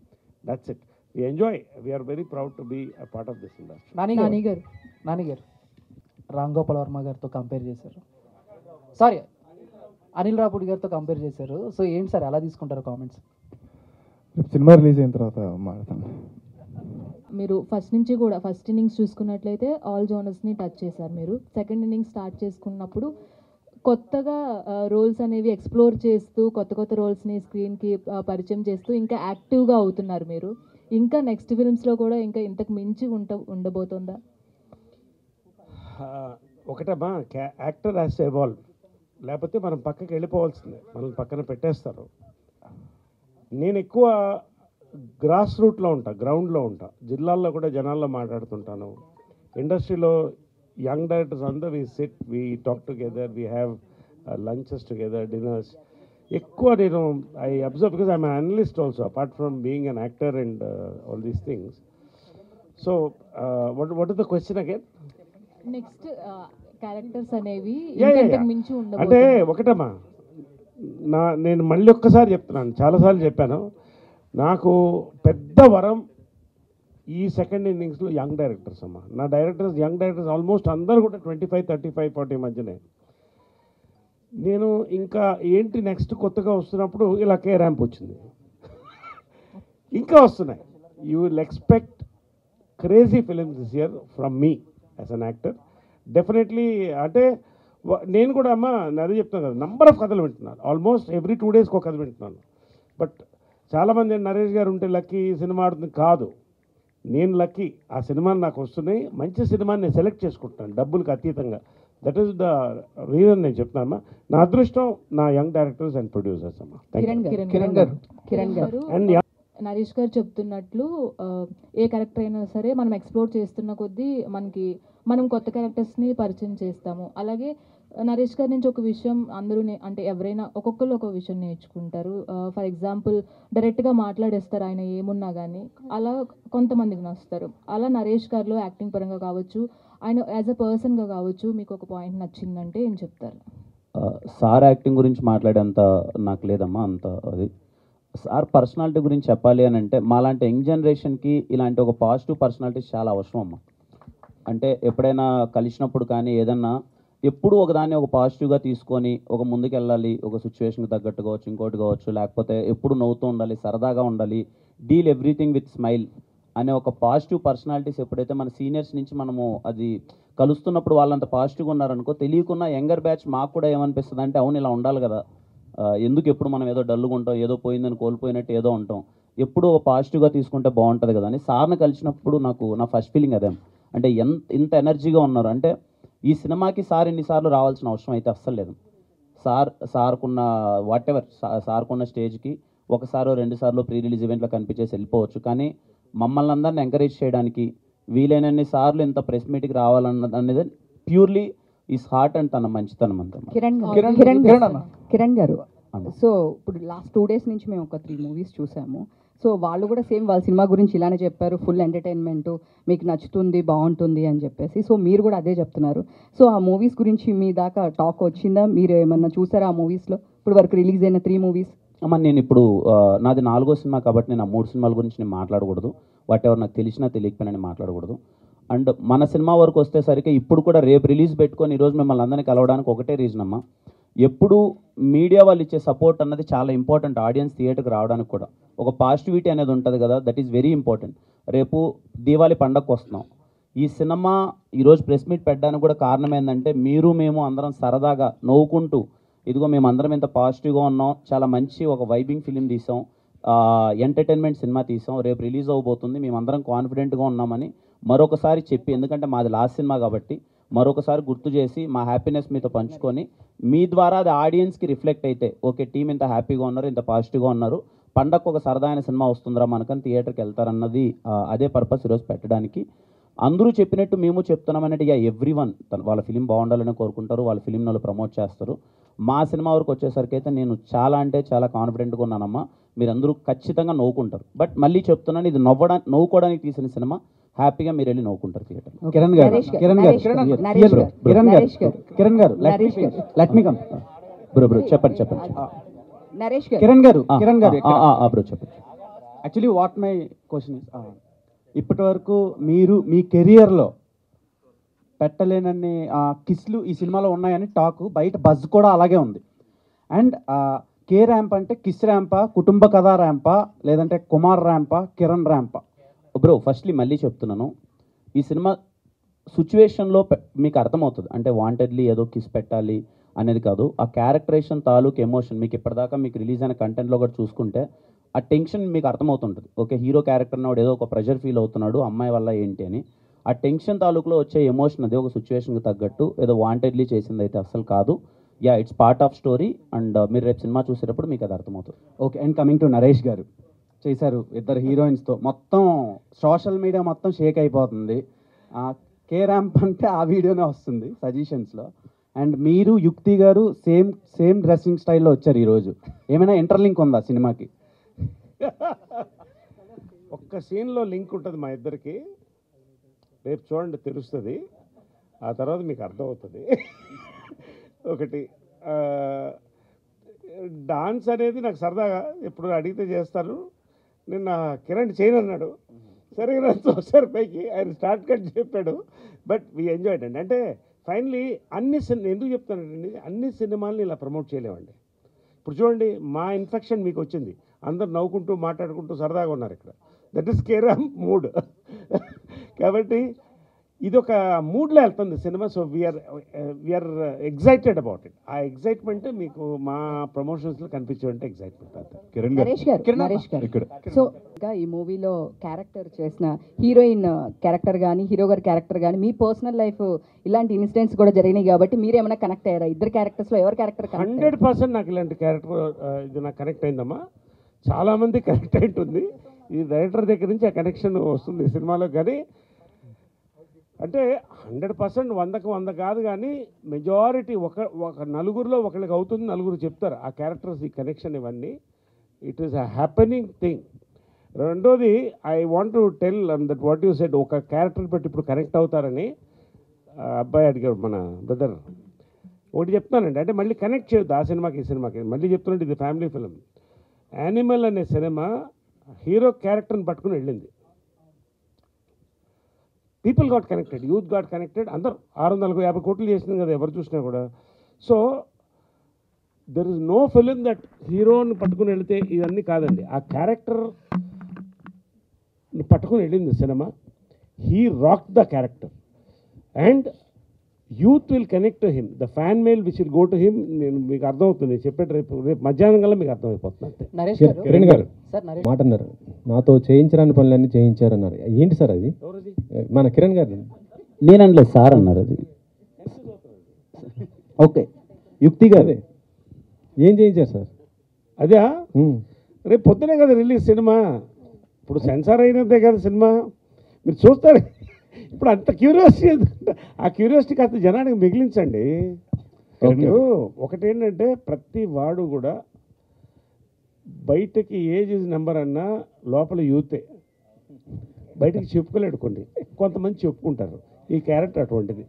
That's it. We enjoy, we're very proud to be a part of this industry. Nani గారు రామ్ గోపాల్ వర్మ గారితో కంపేర్ చేశారు, సారీ అనిల్ రాపూడి గారితో కంపేర్ చేశారు. సో ఏంటి సార్, ఎలా తీసుకుంటారు కామెంట్స్? సినిమా రిలీజ్ అయిన తర్వాత మాట్లాడతాను. మీరు ఫస్ట్ ఇన్నింగ్స్ చూసుకున్నట్లయితే ఆల్ జోనర్స్ని టచ్ చేశారు. మీరు సెకండ్ ఇన్నింగ్స్ స్టార్ట్ చేసుకున్నప్పుడు కొత్తగా రోల్స్ అనేవి ఎక్స్ప్లోర్ చేస్తూ కొత్త కొత్త రోల్స్ని స్క్రీన్కి పరిచయం చేస్తూ ఇంకా యాక్టివ్గా అవుతున్నారు మీరు. ఇంకా నెక్స్ట్ ఫిల్మ్స్లో కూడా ఇంకా ఇంతకు మించి ఉండబోతుందా? ఒకటమ్మా, యాక్టర్ హ్యాస్ టు ఎవాల్వ్, లేకపోతే మనం పక్కకి వెళ్ళిపోవాల్సిందే, మనం పక్కన పెట్టేస్తారు. నేను ఎక్కువ గ్రాస్ రూట్లో ఉంటా, గ్రౌండ్లో ఉంటా, జిల్లాల్లో కూడా జనాల్లో మాట్లాడుతుంటాను. ఇండస్ట్రీలో యంగ్ డైరెక్టర్స్ అందరూ we sit, we talk together, we have lunches together, dinners. ఎక్కువ నేను I observe because I'm analyst also apart from being an actor and all these things. So what is the question again? Next characters అనేవి మించి అంటే ఒకటమ్మా, నేను మళ్ళీ ఒక్కసారి చెప్తున్నాను, చాలాసార్లు చెప్పాను, నాకు పెద్ద వరం ఈ సెకండ్ ఇన్నింగ్స్లో యంగ్ డైరెక్టర్స్ అమ్మా. నా డైరెక్టర్స్, యంగ్ డైరెక్టర్స్ ఆల్మోస్ట్ అందరూ కూడా 25, 35, 40 మధ్యనే. నేను ఇంకా ఏంటి నెక్స్ట్ కొత్తగా వస్తున్నప్పుడు ఇలా కే ర్యాంప్ వచ్చింది, ఇంకా వస్తున్నాయి. You will expect crazy films this year from me as an actor definitely. అంటే నేను కూడా అమ్మా అదే చెప్తాను కదా, నంబర్ ఆఫ్ కథలు వింటున్నాను, ఆల్మోస్ట్ ఎవ్రీ 2 డేస్కి ఒక కథ వింటున్నాను. బట్ చాలామంది నరేష్ గారు ఉంటే లక్కీ సినిమా ఆడుతుంది, కాదు, నేను లక్కీ. ఆ సినిమాలు నాకు వస్తున్నాయి, మంచి సినిమాని నేను సెలెక్ట్ చేసుకుంటాను డబ్బులకు అతీతంగా. దట్ ఈస్ ద రీజన్ నేను చెప్తున్నాను. నా అదృష్టం నా యంగ్ డైరెక్టర్స్ అండ్ ప్రొడ్యూసర్స్ అమ్మా. కిరణ్ గారు, అండ్ నరేష్ గారు చెప్తున్నట్లు ఏ క్యారెక్టర్ అయినా సరే మనం ఎక్స్ప్లోర్ చేస్తున్న కొద్దీ మనం కొత్త క్యారెక్టర్స్ని పరిచయం చేస్తాము. అలాగే నరేష్ గారి నుంచి ఒక విషయం అందరూ అంటే ఎవరైనా ఒక్కొక్కరు ఒక విషయం నేర్చుకుంటారు. ఫర్ ఎగ్జాంపుల్ డైరెక్ట్గా మాట్లాడేస్తారు ఆయన ఏమున్నా కానీ, అలా కొంతమందికి నచ్చుతారు. అలా నరేష్ గారిలో యాక్టింగ్ పరంగా కావచ్చు, ఆయన యాజ్ అ పర్సన్గా కావచ్చు, మీకు ఒక పాయింట్ నచ్చిందంటే ఏం చెప్తారు? సార్ యాక్టింగ్ గురించి మాట్లాడేంత నాకు లేదమ్మా అంత. అది సార్ పర్సనాలిటీ గురించి చెప్పాలి అని అంటే, మాలాంటి యంగ్ జనరేషన్కి ఇలాంటి ఒక పాజిటివ్ పర్సనాలిటీస్ చాలా అవసరం అమ్మా. అంటే ఎప్పుడైనా కలిసినప్పుడు కానీ ఏదన్నా ఎప్పుడు ఒకదాన్ని ఒక పాజిటివ్గా తీసుకొని ఒక ముందుకు వెళ్ళాలి, ఒక సిచ్యువేషన్కి తగ్గట్టు కావచ్చు, ఇంకోటి కావచ్చు, లేకపోతే ఎప్పుడు నవ్వుతూ ఉండాలి, సరదాగా ఉండాలి, డీల్ ఎవ్రీథింగ్ విత్ స్మైల్ అనే ఒక పాజిటివ్ పర్సనాలిటీస్ ఎప్పుడైతే మన సీనియర్స్ నుంచి మనము అది కలుస్తున్నప్పుడు వాళ్ళంత పాజిటివ్గా ఉన్నారనుకో, తెలియకున్న యంగర్ బ్యాచ్ మాకు కూడా ఏమనిపిస్తుంది అంటే, అవును ఇలా ఉండాలి కదా, ఎందుకు ఎప్పుడు మనం ఏదో డల్లుగా ఉంటాం, ఏదో పోయిందని కోల్పోయినట్టు ఏదో ఉంటాం, ఎప్పుడు ఒక పాజిటివ్గా తీసుకుంటే బాగుంటుంది కదా అని సార్ని కలిసినప్పుడు నా ఫస్ట్ ఫీలింగ్ అదే. అంటే ఇంత ఎనర్జీగా ఉన్నారు అంటే, ఈ సినిమాకి సార్ ఎన్నిసార్లు రావాల్సిన అవసరం అయితే అస్సలు లేదు. సార్కున్న వాట్ ఎవర్ సార్కున్న స్టేజ్కి ఒకసారో 2 సార్లు ప్రీ రిలీజ్ ఈవెంట్లో కనిపించేసి వెళ్ళిపోవచ్చు, కానీ మమ్మల్ని అందరిని ఎంకరేజ్ చేయడానికి వీలైనన్ని సార్లు ఇంత ప్రెస్ మీట్కి రావాలన్నది ప్యూర్లీ ఈస్ హార్ట్ అండ్ తన మంచితనం అంతా. కిరణ్ గారు, సో ఇప్పుడు లాస్ట్ 2 డేస్ నుంచి మేము ఒక 3 మూవీస్ చూసాము. సో వాళ్ళు కూడా సేమ్ వాళ్ళ సినిమా గురించి ఇలానే చెప్పారు, ఫుల్ ఎంటర్టైన్మెంట్, మీకు నచ్చుతుంది, బాగుంటుంది అని చెప్పేసి. సో మీరు కూడా అదే చెప్తున్నారు. సో ఆ మూవీస్ గురించి మీ దాకా టాక్ వచ్చిందా? మీరు ఏమన్నా చూసారా ఆ మూవీస్లో? ఇప్పుడు వరకు రిలీజ్ అయిన 3 మూవీస్. అమ్మ నేను ఇప్పుడు నాది 4వ సినిమా కాబట్టి నేను ఆ 3 సినిమాల గురించి నేను మాట్లాడకూడదు. వాట్ ఎవర్ నాకు తెలిసినా తెలియకపోయినా నేను మాట్లాడకూడదు. అండ్ మన సినిమా వరకు వస్తేసరికి ఇప్పుడు కూడా రేపు రిలీజ్ పెట్టుకొని ఈరోజు మిమ్మల్ని అందరినీ కలవడానికి ఒకటే రీజన్ అమ్మా, ఎప్పుడు మీడియా వాళ్ళు ఇచ్చే సపోర్ట్ అన్నది చాలా ఇంపార్టెంట్. ఆడియన్స్ థియేటర్కి రావడానికి కూడా ఒక పాజిటివిటీ అనేది ఉంటుంది కదా, దట్ ఈస్ వెరీ ఇంపార్టెంట్. రేపు దీవాళి పండగకు వస్తున్నాం. ఈ సినిమా ఈరోజు ప్రెస్ మీట్ పెట్టడానికి కూడా కారణం ఏంటంటే, మీరు మేము అందరం సరదాగా నవ్వుకుంటూ, ఇదిగో మేము అందరం ఇంత పాజిటివ్గా ఉన్నాం, చాలా మంచి ఒక వైబింగ్ ఫిలిం తీసాం, ఎంటర్టైన్మెంట్ సినిమా తీసాం, రేపు రిలీజ్ అవ్వబోతుంది, మేమందరం కాన్ఫిడెంట్గా ఉన్నామని మరొకసారి చెప్పి, ఎందుకంటే మాది లాస్ట్ సినిమా కాబట్టి మరొకసారి గుర్తు చేసి మా హ్యాపీనెస్ మీతో పంచుకొని, మీ ద్వారా అది ఆడియన్స్కి రిఫ్లెక్ట్ అయితే, ఓకే టీం ఇంత హ్యాపీగా ఉన్నారు, ఇంత పాజిటివ్గా ఉన్నారు, పండగకు ఒక సరదాయిన సినిమా వస్తుందిరా మనకని థియేటర్కి వెళ్తారన్నది అదే పర్పస్ ఈరోజు పెట్టడానికి. అందరూ చెప్పినట్టు మేము చెప్తున్నాం అన్నట్టు, ఎవ్రీ వన్ వాళ్ళ ఫిలిం బాగుండాలని కోరుకుంటారు, వాళ్ళ ఫిలింని వాళ్ళు ప్రమోట్ చేస్తారు. మా సినిమా వరకు వచ్చేసరికి అయితే నేను చాలా అంటే చాలా కాన్ఫిడెంట్గా ఉన్నానమ్మా. మీరందరూ ఖచ్చితంగా నవ్వుకుంటారు. బట్ మళ్ళీ చెప్తున్నాను, ఇది నవ్వుకోవడానికి తీసిన సినిమా, హ్యాపీగా మీరు వెళ్ళి నవ్వుకుంటారు థియేటర్. బ్రో చెప్పండి బ్రో చెప్పండి. Actually what my question is, ఇప్పటి వరకు మీరు మీ కెరియర్లో పెట్టలేనన్ని కిస్లు ఈ సినిమాలో ఉన్నాయని టాక్, బయట బజ్ కూడా అలాగే ఉంది. అండ్ కే ర్యాంప్ అంటే కిస్ ర్యాంపా, కుటుంబ కథా ర్యాంపా, లేదంటే కుమార్ ర్యాంపా, కిరణ్ ర్యాంపా? బ్రో ఫస్ట్లీ మళ్ళీ చెప్తున్నాను, ఈ సినిమా సిచ్యువేషన్లో మీకు అర్థమవుతుంది. అంటే వాంటెడ్లీ ఏదో కిస్ పెట్టాలి, అనేది కాదు, ఆ క్యారెక్టరేషన్ తాలూకు ఎమోషన్ మీకు ఇప్పటిదాకా మీకు రిలీజ్ అయిన కంటెంట్లో కూడా చూసుకుంటే ఆ టెన్షన్ మీకు అర్థమవుతుంటుంది. ఓకే, హీరో క్యారెక్టర్ నాడు ఏదో ఒక ప్రెషర్ ఫీల్ అవుతున్నాడు అమ్మాయి వల్ల ఏంటి అని. ఆ టెన్షన్ తాలూకులో వచ్చే ఎమోషన్ అది ఒక సిచ్యువేషన్కి తగ్గట్టు ఏదో వాంటెడ్లీ చేసింది అయితే అస్సలు కాదు. Yeah, it's part of story. And మీరు రేపు సినిమా చూసేటప్పుడు మీకు అది అర్థమవుతుంది. Okay, and coming to Naresh గారు చేశారు ఇద్దరు హీరోయిన్స్తో, మొత్తం సోషల్ మీడియా మొత్తం షేక్ అయిపోతుంది. కే ర్యాంప్ అంటే ఆ వీడియోనే వస్తుంది సజెషన్స్లో. అండ్ మీరు యుక్తి గారు సేమ్ డ్రెస్సింగ్ స్టైల్లో వచ్చారు ఈరోజు. ఏమైనా ఇంటర్లింక్ ఉందా సినిమాకి? ఒక్క సీన్లో లింక్ ఉంటుంది మా ఇద్దరికి, రేపు చూడండి తెలుస్తుంది, ఆ తర్వాత మీకు అర్థమవుతుంది. ఒకటి డాన్స్ అనేది నాకు సరదాగా ఎప్పుడు అడిగితే చేస్తాను. నిన్న కిరణ్ చేయను అన్నాడు, సరే ఒకసారి పైకి ఆయన స్టార్ట్ కట్ చెప్పాడు, బట్ వీ ఎంజాయ్డ్ అండి. అంటే ఫైనలీ ఎందుకు చెప్తానండి, అన్ని సినిమాలని ఇలా ప్రమోట్ చేయలేమండి. ఇప్పుడు చూడండి, మా ఇన్ఫెక్షన్ మీకు వచ్చింది, అందరు నవ్వుకుంటూ మాట్లాడుకుంటూ సరదాగా ఉన్నారు ఇక్కడ. That is K Ramp mood. కాబట్టి ఇది ఒక మూడ్లో వెళ్తుంది సినిమా. So we're excited about it. ఆ ఎగ్జైట్మెంట్ మీకు మా ప్రమోషన్స్లో కనిపించేవంటే ఎగ్జైట్మెంట్. నరేష్ గారు సో ఈ మూవీలో క్యారెక్టర్ చేసిన హీరోయిన్ క్యారెక్టర్ కానీ హీరో గారి క్యారెక్టర్ కానీ మీ పర్సనల్ లైఫ్ ఇలాంటి ఇన్సిడెంట్స్ కూడా జరిగినాయి కాబట్టి మీరేమైనా కనెక్ట్ అయ్యారా? ఇద్దరు క్యారెక్టర్స్లో ఎవరి క్యారెక్టర్? 100% నాకు ఇలాంటి క్యారెక్టర్ ఇది నాకు కనెక్ట్ అయిందమ్మా. చాలామంది కనెక్ట్ అయి ఉంటుంది. ఈ డైరెక్టర్ దగ్గర నుంచి ఆ కనెక్షన్ వస్తుంది సినిమాలో. కానీ అంటే 100% 100కు 100 కాదు, కానీ మెజారిటీ ఒక నలుగురిలో ఒకరికి అవుతుంది, నలుగురు చెప్తారు ఆ క్యారెక్టర్స్, ఈ కనెక్షన్, ఇవన్నీ it is a happening thing. రెండోది I want to tell that what you said, ఒక క్యారెక్టర్ బట్టి ఇప్పుడు కనెక్ట్ అవుతారని అబ్బాయి అడిగాడు మన బ్రదర్. ఒకటి చెప్తానండి, అంటే మళ్ళీ కనెక్ట్ చేయొద్దు ఆ సినిమాకి ఈ సినిమాకి, మళ్ళీ చెప్తున్నట్టు ఇది ఫ్యామిలీ ఫిలిం. యానిమల్ అనే సినిమా హీరో క్యారెక్టర్ని పట్టుకుని వెళ్ళింది. People got connected, youth got connected, అందరూ 650 కోట్లు చేసింది కదా ఎవరు చూసినా కూడా. So there is no film that హీరోని పట్టుకుని వెళితే ఇవన్నీ కాదండి, ఆ క్యారెక్టర్ పట్టుకుని వెళ్ళింది సినిమా. He rock the character and youth will connect to him, the fan mail which will go to him. నేను మీకు అర్థమవుతుంది, చెప్పేట రేపు మధ్యాహ్నం కల్లా మీకు అర్థమైపోతుంది అంతే. కిరణ్ గారు మాట అన్నారు, నాతో చేయించరాని పనులన్నీ చేయించారన్నారు. ఏంటి సార్ అది? మన కిరణ్ గారు. నేను అనలేదు సార్ అన్నారు అది. ఓకే, యుక్తి గారు ఏం చేయించారు సార్? అదే రేపు పొద్దునే కదా రిలీజ్ సినిమా, ఇప్పుడు సెన్సార్ అయినదే కదా సినిమా, మీరు చూస్తారు. ఇప్పుడు అంత క్యూరియాసిటీ, ఆ క్యూరియాసిటీ కాస్త జనానికి మిగిలించండి. ఒకటేంటంటే ప్రతి వాడు కూడా బయటకి ఏజ్ నెంబర్ అన్నా లోపల యూతే, బయటకి చెప్పుకోలేడు. కొంతమంది చెప్పుకుంటారు, ఈ క్యారెక్టర్ అటువంటిది.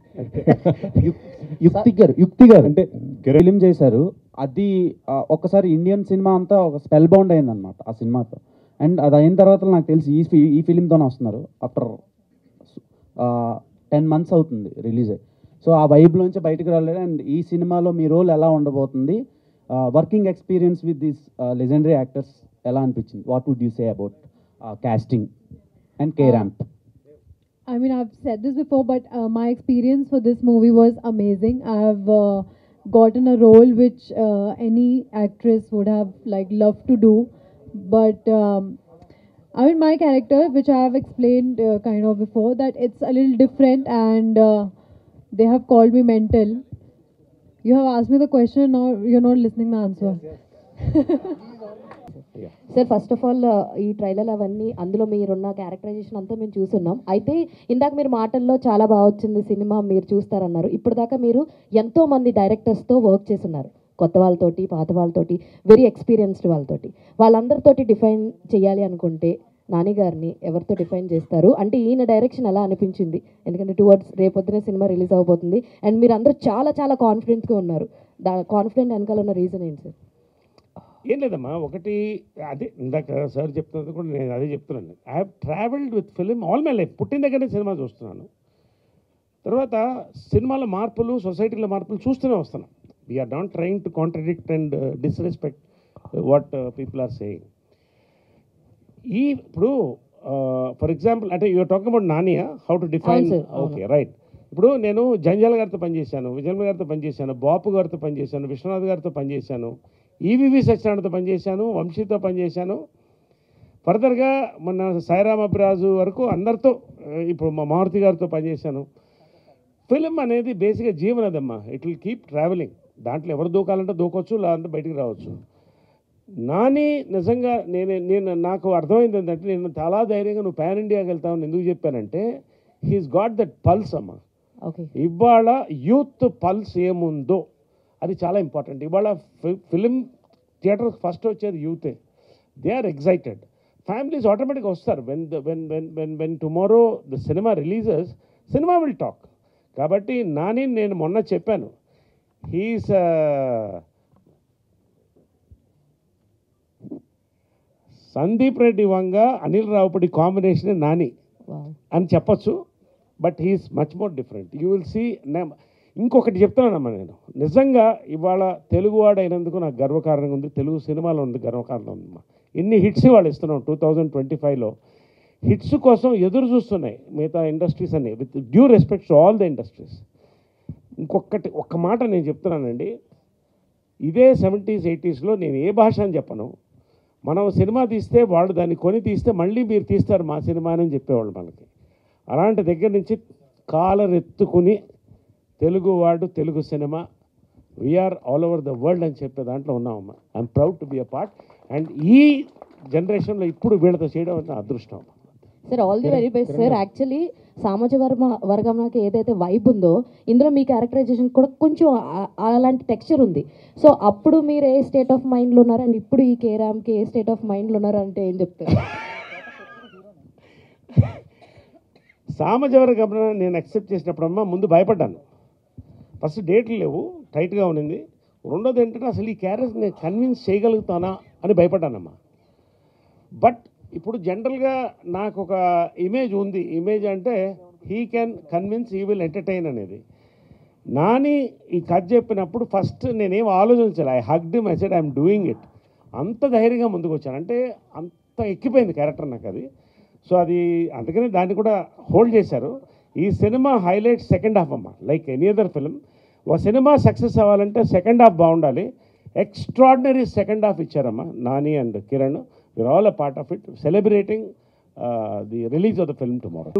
యుక్తి గారు అంటే ఫిలిం చేశారు, అది ఒక్కసారి ఇండియన్ సినిమా అంతా ఒక స్పెల్ బౌండ్ అయిందనమాట ఆ సినిమాతో. అండ్ అది అయిన తర్వాత నాకు తెలిసి ఈ ఫిలింతోనే వస్తున్నారు. ఆఫ్టర్ 10 months అవుతుంది రిలీజ్ అయ్యి. సో ఆ వైబ్లోంచి బయటకు రాలేదు. అండ్ ఈ సినిమాలో మీ రోల్ ఎలా ఉండబోతుంది, working experience with these legendary actors ఎలా అనిపించింది? What would you say about casting and K-Ramp? I mean, I've said this before, but my experience for this movie was amazing. I've gotten a role which any actress would have loved to do, but I mean, my character, which I have explained kind of before, that it's a little different, and they have called me mental. You have asked me the question, now you're not listening to the answer. Sir, first of all ఈ ట్రైలర్ అవన్నీ అందులో మీరున్న క్యారెక్టరైజేషన్ అంతా మేము చూస్తున్నాం. అయితే ఇందాక మీరు మాటల్లో చాలా బాగా వచ్చింది సినిమా మీరు చూస్తారన్నారు. ఇప్పటిదాకా మీరు ఎంతో మంది డైరెక్టర్స్తో వర్క్ చేస్తున్నారు, కొత్త వాళ్ళతోటి పాత వాళ్ళతోటి వెరీ ఎక్స్పీరియన్స్డ్ వాళ్ళతోటి. వాళ్ళందరితోటి డిఫైన్ చేయాలి అనుకుంటే నాని గారిని ఎవరితో డిఫైన్ చేస్తారు? అంటే ఈయన డైరెక్షన్ ఎలా అనిపించింది? ఎందుకంటే రేపొద్దునే సినిమా రిలీజ్ అవబోతుంది అండ్ మీరు అందరూ చాలా చాలా కాన్ఫిడెంట్గా ఉన్నారు. కాన్ఫిడెంట్ వెనకాల ఉన్న రీజన్ ఏంటి సార్? ఏం లేదమ్మా, ఒకటి అదే ఇందాక సార్ చెప్తున్నది కూడా నేను అదే చెప్తున్నాను. I have travelled with film all my life. పుట్టిన దగ్గరనే సినిమా చూస్తున్నాను. తర్వాత సినిమాల మార్పులు, సొసైటీలో మార్పులు చూస్తూనే వస్తున్నాను. We're not trying to contradict and disrespect what people are saying. ఇప్పుడు ఫర్ ఎగ్జాంపుల్ అంటే యూఆర్ టాకింగ్ అబౌట్ నానియా, how to define. Okay, right. ఇప్పుడు నేను జంజాల గారితో పనిచేశాను, విజయమ్మ గారితో పనిచేశాను, బాపు గారితో పనిచేశాను, విశ్వనాథ్ గారితో పనిచేశాను, ఈవీవి సత్యనారాయణతో పనిచేశాను, వంశీతో పనిచేశాను, ఫర్దర్గా మన సాయిరామ్ అభిరాజు వరకు అందరితో, ఇప్పుడు మా మారుతి గారితో పనిచేశాను. ఫిలిం అనేది బేసిక్గా జీవనదమ్మా, ఇట్ విల్ కీప్ ట్రావెలింగ్. దాంట్లో ఎవరు దూకాలంటే దూకొచ్చు, లేదంటే బయటికి రావచ్చు. నాని నిజంగా నేను నాకు అర్థమైంది ఏంటంటే, నేను చాలా ధైర్యంగా నువ్వు పాన్ ఇండియాకి వెళ్తావని ఎందుకు చెప్పానంటే, హీస్ గాట్ దట్ పల్స్ అమ్మా. ఇవాళ యూత్ పల్స్ ఏముందో అది చాలా ఇంపార్టెంట్. ఇవాళ ఫిలిం థియేటర్ ఫస్ట్ వచ్చేది యూతే. They are excited. ఫ్యామిలీస్ ఆటోమేటిక్గా వస్తారు. When tomorrow the cinema releases, cinema will talk. కాబట్టి నాని నేను మొన్న చెప్పాను, హీస్ సందీప్ రెడ్డి వంగ అనిల్ రావుపూడి కాంబినేషన్ నాని అని చెప్పచ్చు. But he's much more different. You will see. ఇంకొకటి చెప్తున్నానమ్మా, నేను నిజంగా ఇవాళ తెలుగువాడు అయినందుకు నాకు గర్వకారణంగా ఉంది. తెలుగు సినిమాలో ఉంది గర్వకారణం ఉందమ్మా. ఇన్ని హిట్స్ వాళ్ళు ఇస్తున్నాం 2025లో. హిట్స్ కోసం ఎదురు చూస్తున్నాయి మిగతా ఇండస్ట్రీస్ అన్ని, with due respect to all the industries. ఒక్క మాట నేను చెప్తున్నానండి, ఇదే 70s 80sలో నేను ఏ భాష అని చెప్పను, మనం సినిమా తీస్తే వాళ్ళు దాన్ని కొని తీస్తే మళ్ళీ మీరు తీస్తారు మా సినిమా అని చెప్పేవాళ్ళు మనకి. అలాంటి దగ్గర నుంచి కాలర్ ఎత్తుకుని తెలుగువాడు, Telugu cinema, we're all over the world అని చెప్పే దాంట్లో ఉన్నామమ్మా. I'm proud to be a part. And ఈ జనరేషన్లో ఇప్పుడు వీళ్ళతో చేయడం అంటే అదృష్టం. Sir all the very best sir. Actually సామాజిక వర్గంకి ఏదైతే వైబ్ ఉందో ఇందులో మీ క్యారెక్టరైజేషన్ కూడా కొంచెం అలాంటి టెక్స్చర్ ఉంది. సో అప్పుడు మీరు ఏ స్టేట్ ఆఫ్ మైండ్లో ఉన్నారు అండ్ ఇప్పుడు ఈ కేరామ్కి ఏ స్టేట్ ఆఫ్ మైండ్లో ఉన్నారు అంటే ఏం చెప్తారు? సామాజిక వర్గం నేను యాక్సెప్ట్ చేసినప్పుడమ్మా ముందు భయపడ్డాను. ఫస్ట్ డేట్లు లేవు, టైట్గా ఉండింది. రెండోది ఏంటంటే అసలు ఈ క్యారెక్టర్ నేను కన్విన్స్ చేయగలుగుతానా అని భయపడ్డానమ్మా. బట్ ఇప్పుడు జనరల్గా నాకు ఒక ఇమేజ్ ఉంది. ఇమేజ్ అంటే he can convince, he will entertain అనేది. నాని ఈ కథ చెప్పినప్పుడు ఫస్ట్ నేనేం ఆలోచించాలి. I hugged him, I said I'm doing it. అంత ధైర్యంగా ముందుకు వచ్చాను. అంటే అంత ఎక్కిపోయింది క్యారెక్టర్ నాకు అది. సో అది అందుకని దాన్ని కూడా హోల్డ్ చేశారు. ఈ సినిమా హైలైట్ సెకండ్ హాఫ్ అమ్మ. లైక్ ఎనీ అదర్ ఫిలిం, ఒక సినిమా సక్సెస్ అవ్వాలంటే సెకండ్ హాఫ్ బాగుండాలి. ఎక్స్ట్రాడినరీ సెకండ్ హాఫ్ ఇచ్చారమ్మా Nani and Kiran. We're all a part of it, celebrating the release of the film tomorrow.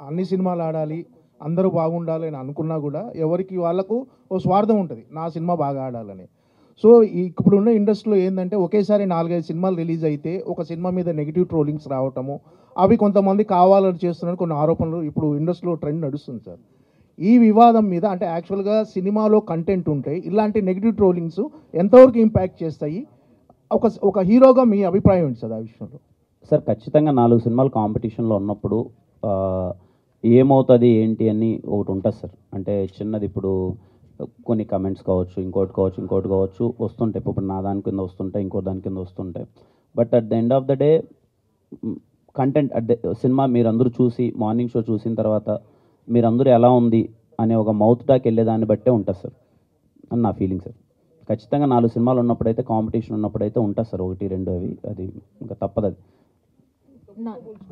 అన్ని సినిమాలు ఆడాలి, అందరూ బాగుండాలి అని అనుకున్నా కూడా ఎవరికి వాళ్ళకు ఓ స్వార్థం ఉంటుంది, నా సినిమా బాగా ఆడాలని. సో ఇప్పుడు ఉన్న ఇండస్ట్రీలో ఏంటంటే ఒకేసారి 4-5 సినిమాలు రిలీజ్ అయితే ఒక సినిమా మీద నెగిటివ్ ట్రోలింగ్స్ రావటము, అవి కొంతమంది కావాలని చేస్తున్నారు కొన్ని ఆరోపణలు ఇప్పుడు ఇండస్ట్రీలో ట్రెండ్ నడుస్తుంది సార్. ఈ వివాదం మీద అంటే యాక్చువల్గా సినిమాలో కంటెంట్ ఉంటే ఇలాంటి నెగిటివ్ ట్రోలింగ్స్ ఎంతవరకు ఇంపాక్ట్ చేస్తాయి? ఒక హీరోగా మీ అభిప్రాయం ఏంటి సార్ ఆ విషయంలో? సార్ ఖచ్చితంగా 4 సినిమాలు కాంపిటీషన్లో ఉన్నప్పుడు ఏమవుతుంది ఏంటి అని ఒకటి ఉంటుంది సార్. అంటే చిన్నది ఇప్పుడు కొన్ని కమెంట్స్ కావచ్చు, ఇంకోటి కావచ్చు వస్తుంటాయి. ఇప్పుడు నా దాని కింద వస్తుంటాయి, ఇంకో దాని కింద వస్తుంటాయి. But at the end of the day content cinema మీరందరూ చూసి మార్నింగ్ షో చూసిన తర్వాత మీరందరూ ఎలా ఉంది అనే ఒక మౌత్ టాక్ వెళ్ళేదాన్ని బట్టే ఉంటుంది సార్ అని నా ఫీలింగ్ సార్. ఖచ్చితంగా 4 సినిమాలు ఉన్నప్పుడైతే, కాంపిటీషన్ ఉన్నప్పుడైతే ఉంటుంది సార్ 1-2 అవి, అది ఇంకా తప్పదు.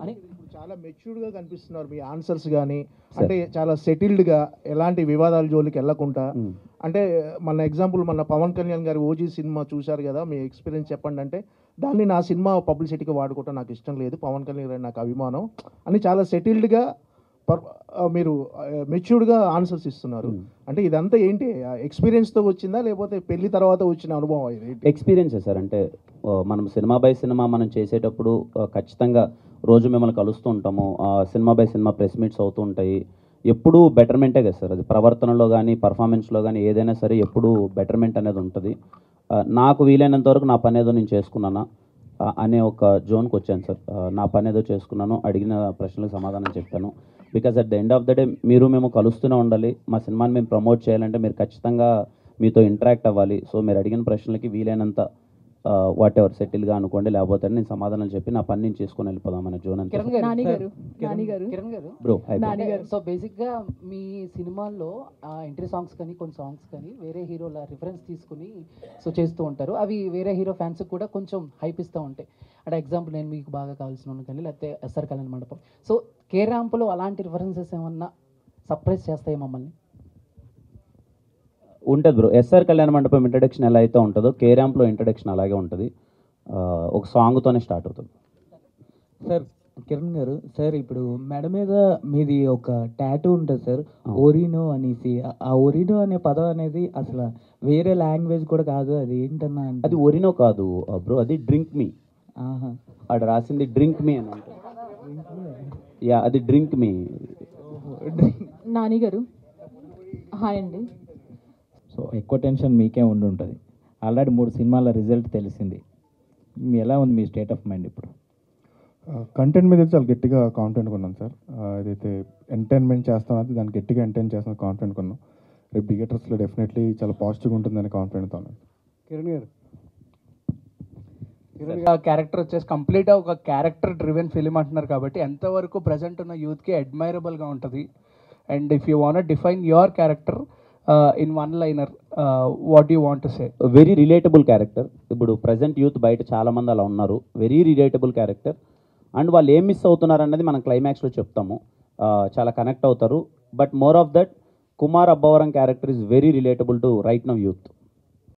అది చాలా మెచ్యూర్డ్గా కనిపిస్తున్నారు మీ ఆన్సర్స్ కానీ, అంటే చాలా సెటిల్డ్గా ఎలాంటి వివాదాల జోలికి వెళ్ళకుండా. అంటే మన ఎగ్జాంపుల్ మన పవన్ కళ్యాణ్ గారి ఓజీ సినిమా చూశారు కదా, మీ ఎక్స్పీరియన్స్ చెప్పండి అంటే దాన్ని నా సినిమా పబ్లిసిటీకి వాడుకోవటం నాకు ఇష్టం లేదు, పవన్ కళ్యాణ్ గారు నాకు అభిమానం అని చాలా సెటిల్డ్గా మీరు మెచ్యూర్డ్గా ఆన్సర్స్ ఇస్తున్నారు. అంటే ఇదంతా ఏంటి ఎక్స్పీరియన్స్తో వచ్చిందా లేకపోతే పెళ్లి తర్వాత వచ్చిన అనుభవం? ఇది ఎక్స్పీరియన్సే సార్. అంటే మనం సినిమా బై సినిమా మనం చేసేటప్పుడు ఖచ్చితంగా రోజు మిమ్మల్ని కలుస్తూ ఉంటాము. సినిమా బై సినిమా ప్రెస్ మీట్స్ అవుతూ ఉంటాయి. ఎప్పుడూ బెటర్మెంటే కదా సార్. అది ప్రవర్తనలో కానీ పర్ఫార్మెన్స్లో కానీ ఏదైనా సరే ఎప్పుడూ బెటర్మెంట్ అనేది ఉంటుంది. నాకు వీలైనంత వరకు నా పని ఏదో నేను చేసుకున్నానా అనే ఒక జోన్కి వచ్చాను సార్. నా పని ఏదో చేసుకున్నాను, అడిగిన ప్రశ్నలకు సమాధానం చెప్పాను. Because at the end of the day మేము కలుస్తూనే ఉండాలి. మా సినిమాని మేము ప్రమోట్ చేయాలంటే మీరు ఖచ్చితంగా మీతో ఇంటరాక్ట్ అవ్వాలి. సో మీరు అడిగిన ప్రశ్నలకి వీలైనంత వాట్ ఎవర్ సెటిల్గా అనుకోండి, లేకపోతే నేను సమాధానం చెప్పి నా పని నేను చేసుకొని వెళ్ళిపోదామనే జోన్ అంతే. బ్రో సో బేసిక్గా మీ సినిమాల్లో ఎంట్రీ సాంగ్స్ కానీ కొన్ని సాంగ్స్ కానీ వేరే హీరోల రిఫరెన్స్ తీసుకుని సో చేస్తూ ఉంటారు. అవి వేరే హీరో ఫ్యాన్స్కి కూడా కొంచెం హైప్ ఇస్తూ ఉంటాయి. అంటే ఎగ్జాంపుల్ నేను మీకు బాగా కావాల్సిన కానీ లేకపోతే ఎస్ఆర్ కళ్యాణ్ మండపం. సో కేరాంపులో అలాంటి రిఫరెన్సెస్ ఏమన్నా సర్ప్రైజ్ చేస్తాయి మమ్మల్ని? ఉంటుంది బ్రో. ఎస్ఆర్ కళ్యాణ మండపం ఇంట్రడక్షన్ ఎలా అయితే ఉంటుందో కే ర్యాంప్లో ఇంట్రడక్షన్ అలాగే ఉంటుంది. ఒక సాంగ్తోనే స్టార్ట్ అవుతుంది. సార్ కిరణ్ గారు, సార్ ఇప్పుడు మెడ మీద మీది ఒక టాటూ ఉంటుంది సార్, ఓరినో అనేసి. ఆ ఓరినో అనే పదం అనేది అసలు వేరే లాంగ్వేజ్ కూడా కాదు, అది ఏంటన్నా అంటే అది ఒరినో కాదు బ్రో, అది డ్రింక్ మీ. ఆడ రాసింది డ్రింక్ మీ అని ఉంటుంది. యా, అది డ్రింక్ మీ. నాని గారు హాయ్ అండి. సో ఎక్కువ టెన్షన్ మీకే ఉండి ఉంటుంది. ఆల్రెడీ 3 సినిమాల రిజల్ట్ తెలిసింది. ఎలా ఉంది మీ స్టేట్ ఆఫ్ మైండ్ ఇప్పుడు? కంటెంట్ మీద చాలా గట్టిగా కాన్ఫిడెంట్గా ఉన్నాను సార్. ఏదైతే ఎంటర్టైన్మెంట్ చేస్తామో దాన్ని గట్టిగా ఎంటర్టైన్ చేస్తాను కాన్ఫిడెంట్గా ఉన్నాను. రేపు థియేటర్స్లో డెఫినెట్లీ చాలా పాజిటివ్గా ఉంటుందని కాన్ఫిడెంట్తో ఉన్నాను. కిరణ్ గారు, క్యారెక్టర్ వచ్చేసి కంప్లీట్గా ఒక క్యారెక్టర్ డ్రివెన్ ఫిలిం అంటున్నారు కాబట్టి ఎంతవరకు ప్రజెంట్ ఉన్న యూత్కి అడ్మైరబుల్గా ఉంటుంది? And if you want define your character in one liner, what you want to say? Very relatable character. ఇప్పుడు ప్రజెంట్ యూత్ బయట చాలామంది అలా ఉన్నారు. Very relatable character. అండ్ వాళ్ళు ఏం మిస్ అవుతున్నారు అన్నది మనం క్లైమాక్స్లో చెప్తాము. చాలా కనెక్ట్ అవుతారు. But more of that, Kumar Abbavaram character is very relatable to right now youth.